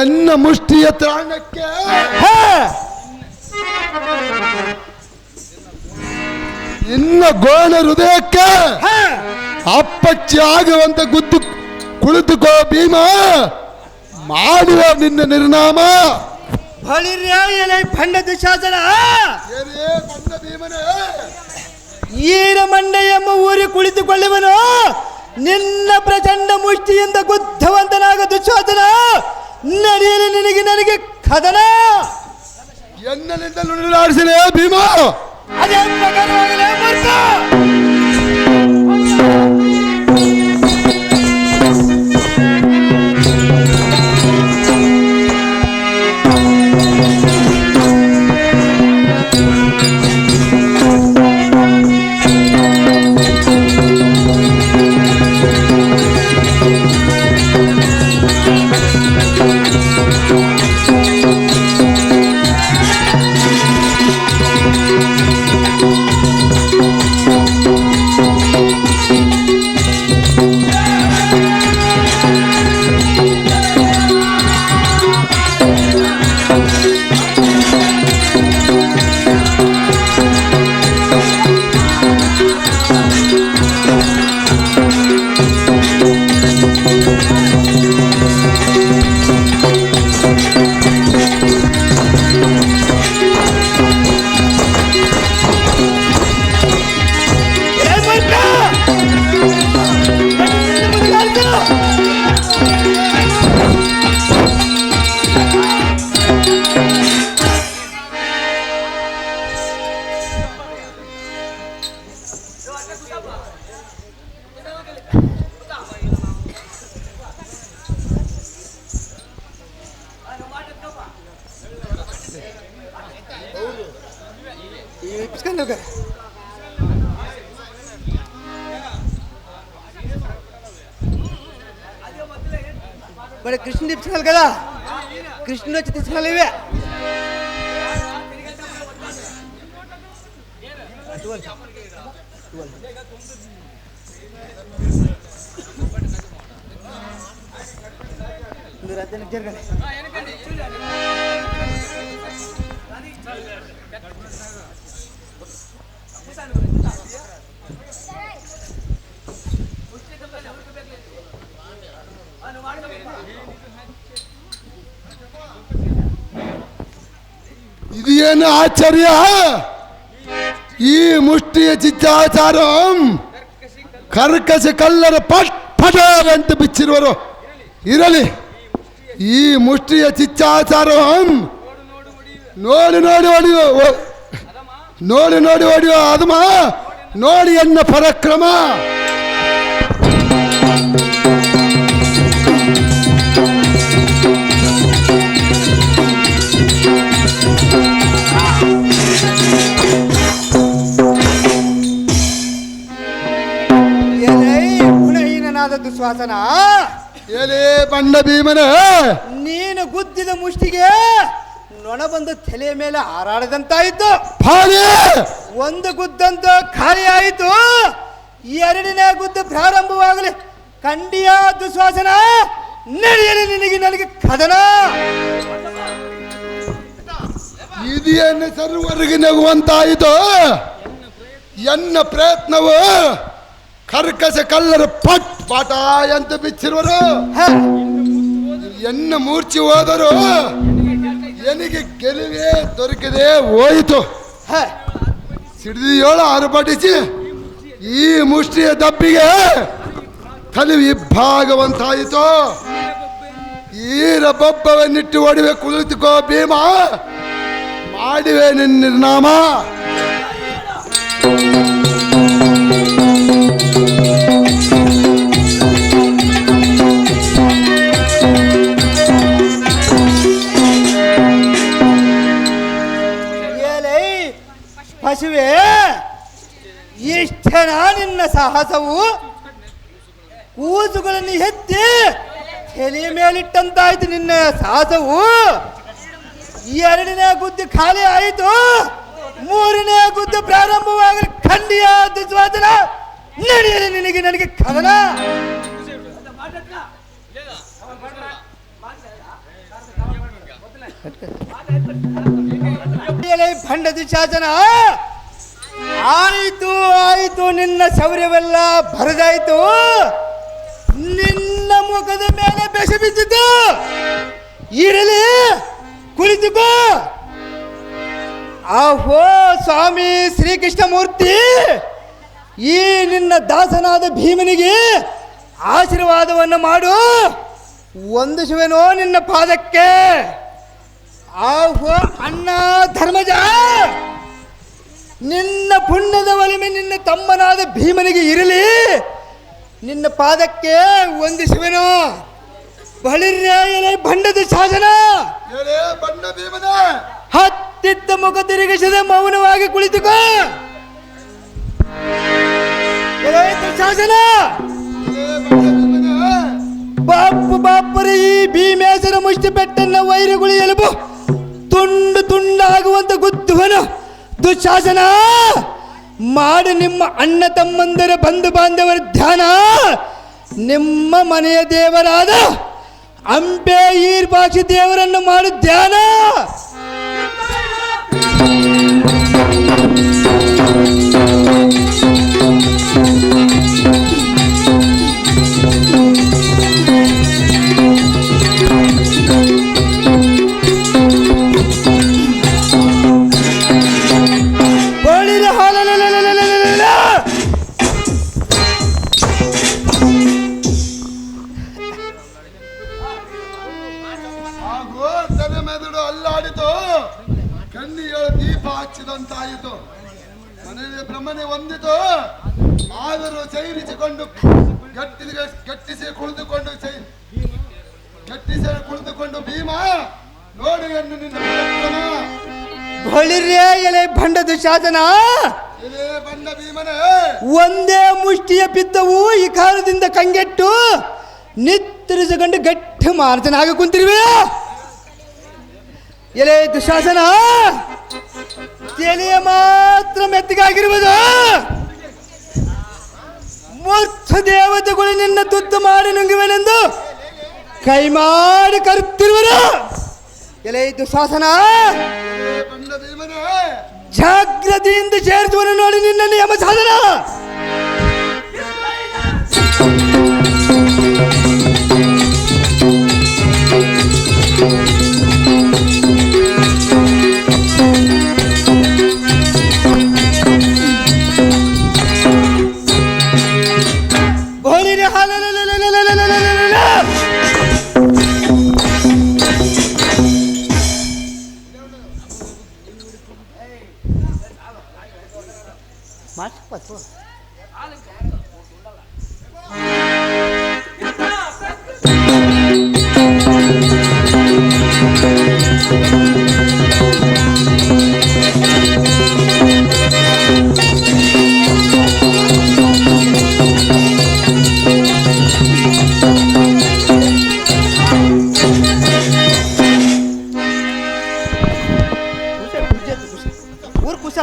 ಎನ್ನ ಮುಷ್ಟಿಯ ತ್ರಾಣಕ್ಕೆ ನಿನ್ನ ಗೋಣ ಹೃದಯಕ್ಕೆ ಅಪ್ಪಚ್ಚಿ ಆಗುವಂತ ಗುದ್ದು ಕುಳಿತುಕೋ ಭೀಮ, ಮಾಡುವ ನಿನ್ನ ನಿರ್ನಾಮ. ಬಳಿರ್ಯ ಎಲೆ ಭಂಡ ದುಶಾಸನ ಭೀಮನೇ, ಈರಮಂಡ ಎಂಬ ಊರಿ ಕುಳಿತುಕೊಳ್ಳುವನು ನಿನ್ನ ಪ್ರಚಂಡ ಮುಷ್ಟಿಯಿಂದ ಗುದ್ದವಂತನಾಗ ದುಶ್ವಾಸನ. ನಡೆಯಲಿ ನಿನಗೆ ನನಗೆ ಕದನ. ಎನ್ನಲಿಂದ ನುಡಿಲಾಡಿಸಿದೆ ಭೀಮ. ಅದೇ ಪ್ರಕಾರವಾಗಲೇ ಮೂರ್ಖ. बड़े कृष्ण दिप्सनल कदा कृष्ण వచ్చి తీసుకునలేవే మీరు అద్దె జరగండి ಇದೇನು ಆಶ್ಚರ್ಯ, ಈ ಮುಷ್ಟಿಯ ಚಿತ್ತಾಚಾರಂ ಕರ್ಕಶ ಕಲ್ಲರ ಪಟ್ ಪಟವೆಂತ ಬಿಚ್ಚಿರುವರು. ಇರಲಿ, ಈ ಮುಷ್ಟಿಯ ಚಿತ್ತಾಚಾರಂ ನೋಡಿ ನೋಡಿ ಹೊಡೆಯುವ, ನೋಡಿ ನೋಡಿ ಹೊಡೆಯುವ ಅದಮ ನೋಡಿ ಎನ್ನ ಪರಾಕ್ರಮ. ದುಶ್ವಾಸನ ಎಲೆ ಬಂಡ ಭೀಮನ, ನೀನು ಗುದ್ದಿದ ಮುಷ್ಟಿಗೆ ನೊಣ ಬಂದು ತಲೆಯ ಮೇಲೆ ಹಾರಾಡದಂತಾಯಿತು. ಒಂದು ಗುದ್ದಂತ ಖಾಲಿ ಆಯಿತು. ಎರಡನೇ ಗುದ್ದು ಪ್ರಾರಂಭವಾಗಲಿ. ಖಂಡಿಯ ದುಶ್ವಾಸನ, ನಡೆಯಲಿ ನಿನಗೆ ನನಗೆ ಕದನ. ಇದೇನು ಸರ್ವರಿಗೆ ನಗುವಂತಾಯಿತು. ಎನ್ನ ಪ್ರಯತ್ನವು ಕರ್ಕಶ ಕಲ್ಲರ ಪಟ್ ಪಾಠ ಅಂತ ಬಿಚ್ಚಿರುವರು. ಎನ್ನ ಮೂರ್ಛೆ ಹೋದರು ಎನಿಗೆ ಗೆಲುವೆ ದೊರಕದೆ ಹೋಯಿತು. ಸಿಡಿದಿಯೋಳ ಆರ್ಭಟಿಸಿ ಈ ಮುಷ್ಟಿಯ ದಬ್ಬಿಗೆ ತಲೆ ವಿಭಾಗವಂತಾಯಿತು. ಈರ ಬೊಬ್ಬವನ್ನಿಟ್ಟು ಹೊಡಿವೆ ಕುಳಿತುಕೋ ಭೀಮ, ಮಾಡಿವೆ ನಿನ್ನ ನಿರ್ನಾಮ. ಸಾಹಸವು ಕೂಸುಗಳನ್ನು ಎತ್ತಿ ತಲೆಯ ಮೇಲಿಟ್ಟಂತಾಯ್ತು. ನಿನ್ನ ಸಾಹಸವು ಎರಡನೇ ಗುದ್ದು ಖಾಲಿ ಆಯಿತು, ಮೂರನೇ ಗುದ್ದು ಪ್ರಾರಂಭವಾಗಲಿ. ಖಂಡಿಯ ದುಸ್ವಾಸನ ನಡೆಯಲಿ ನಿನಗೆ ನನಗೆ ಕದನ. ಭಂಡ ದುಶಾಸನ ಆಯಿತು ಆಯಿತು, ನಿನ್ನ ಶೌರ್ಯವೆಲ್ಲ ಬರದಾಯಿತು. ನಿನ್ನ ಮುಖದ ಮೇಲೆ ಬೆಸ ಬಿದ್ದಿದ್ದು ಇರಲಿ, ಕುಳಿತುಕೋ. ಆಹೋ ಸ್ವಾಮಿ ಶ್ರೀಕೃಷ್ಣ ಮೂರ್ತಿ, ಈ ನಿನ್ನ ದಾಸನಾದ ಭೀಮನಿಗೆ ಆಶೀರ್ವಾದವನ್ನು ಮಾಡು. ವಂದಿಸುವೆನೋ ನಿನ್ನ ಪಾದಕ್ಕೆ. ಆಹೋ ಅಣ್ಣ ಧರ್ಮಜ, ನಿನ್ನ ಪುಣ್ಯದ ಒಲಿಮೆ ನಿನ್ನ ತಮ್ಮನಾದ ಭೀಮನಿಗೆ ಇರಲಿ. ನಿನ್ನ ಪಾದಕ್ಕೆ ವಂದಿಸುವೆನು. ಬಳಿರ್ಯಾಯಲೇ ಭಂಡದ ಶಾಸನ. ಬಂಡ ಭೀಮನ ಹತ್ತಿದ್ದ ಮುಖ ತಿರುಗಿಸದೆ ಮೌನವಾಗಿ ಕುಳಿತುಕೋ. ಶಾಸನ ಬಾಪು ಬಾಪರು, ಈ ಭೀಮೇಶ್ವರ ಮುಷ್ಟಿ ಪೆಟ್ಟನ್ನ ವೈರಗುಳಿ ಎಲುಬು ತುಂಡು ತುಂಡಾಗುವಂತ ಗುದ್ದುವನು. ದುಶಾಸನ ಮಾಡಿ ನಿಮ್ಮ ಅಣ್ಣ ತಮ್ಮಂದರ ಬಂಧು ಬಾಂಧವರ ಧ್ಯಾನ. ನಿಮ್ಮ ಮನೆಯ ದೇವರಾದ ಅಂಬೆ ಈರ್ಪಾಕ್ಷಿ ದೇವರನ್ನು ಮಾಡು ಧ್ಯಾನ. ಹಚ್ಚಿದಂತಾಯಿತು. ಮನೆಯಲ್ಲಿ ಬ್ರಹ್ಮನೇ ಹೊಂದಿತು. ಆದರೂ ಸೇರಿಸಿಕೊಂಡು ಗಟ್ಟಿಸಿ ಕುಳಿತುಕೊಂಡು ಭೀಮ ನೋಡು ಎಂದು ನಿನ್ನ ಬಳಿರ್ಯೇ ಎಲೆ ಭಂಡ ದುಶಾಸನ. ಬಂಡ ಭೀಮನೇ, ಒಂದೇ ಮುಷ್ಟಿಯ ಬಿದ್ದವು ಈ ಕಾಲದಿಂದ ಕಂಗೆಟ್ಟು ನಿತ್ತರಿಸಿಕೊಂಡು ಗಟ್ಟಿ ಮಾನಸನಾಗಿ ಕುಂತಿರುವೆ. ಎಲೆ ದುಶಾಸನ, ತಲೆಯ ಮಾತ್ರ ಮೆತ್ತಗಾಗಿರುವುದು. ಮೂರ್ಖ ದೇವತೆಗಳು ನಿನ್ನ ತುತ್ತು ಮಾಡಿ ನುಂಗುವೆನೆಂದು ಕೈ ಮಾಡಿ ಕರುತ್ತಿರುವರು. ಎಲೆ ದುಶಾಸನ, ಜಾಗ್ರತೆಯಿಂದ ಸೇರಿಸುವನು ನೋಡಿ ನಿನ್ನ ನಿಯಮ ಸಾಧನ.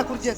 खुर्ची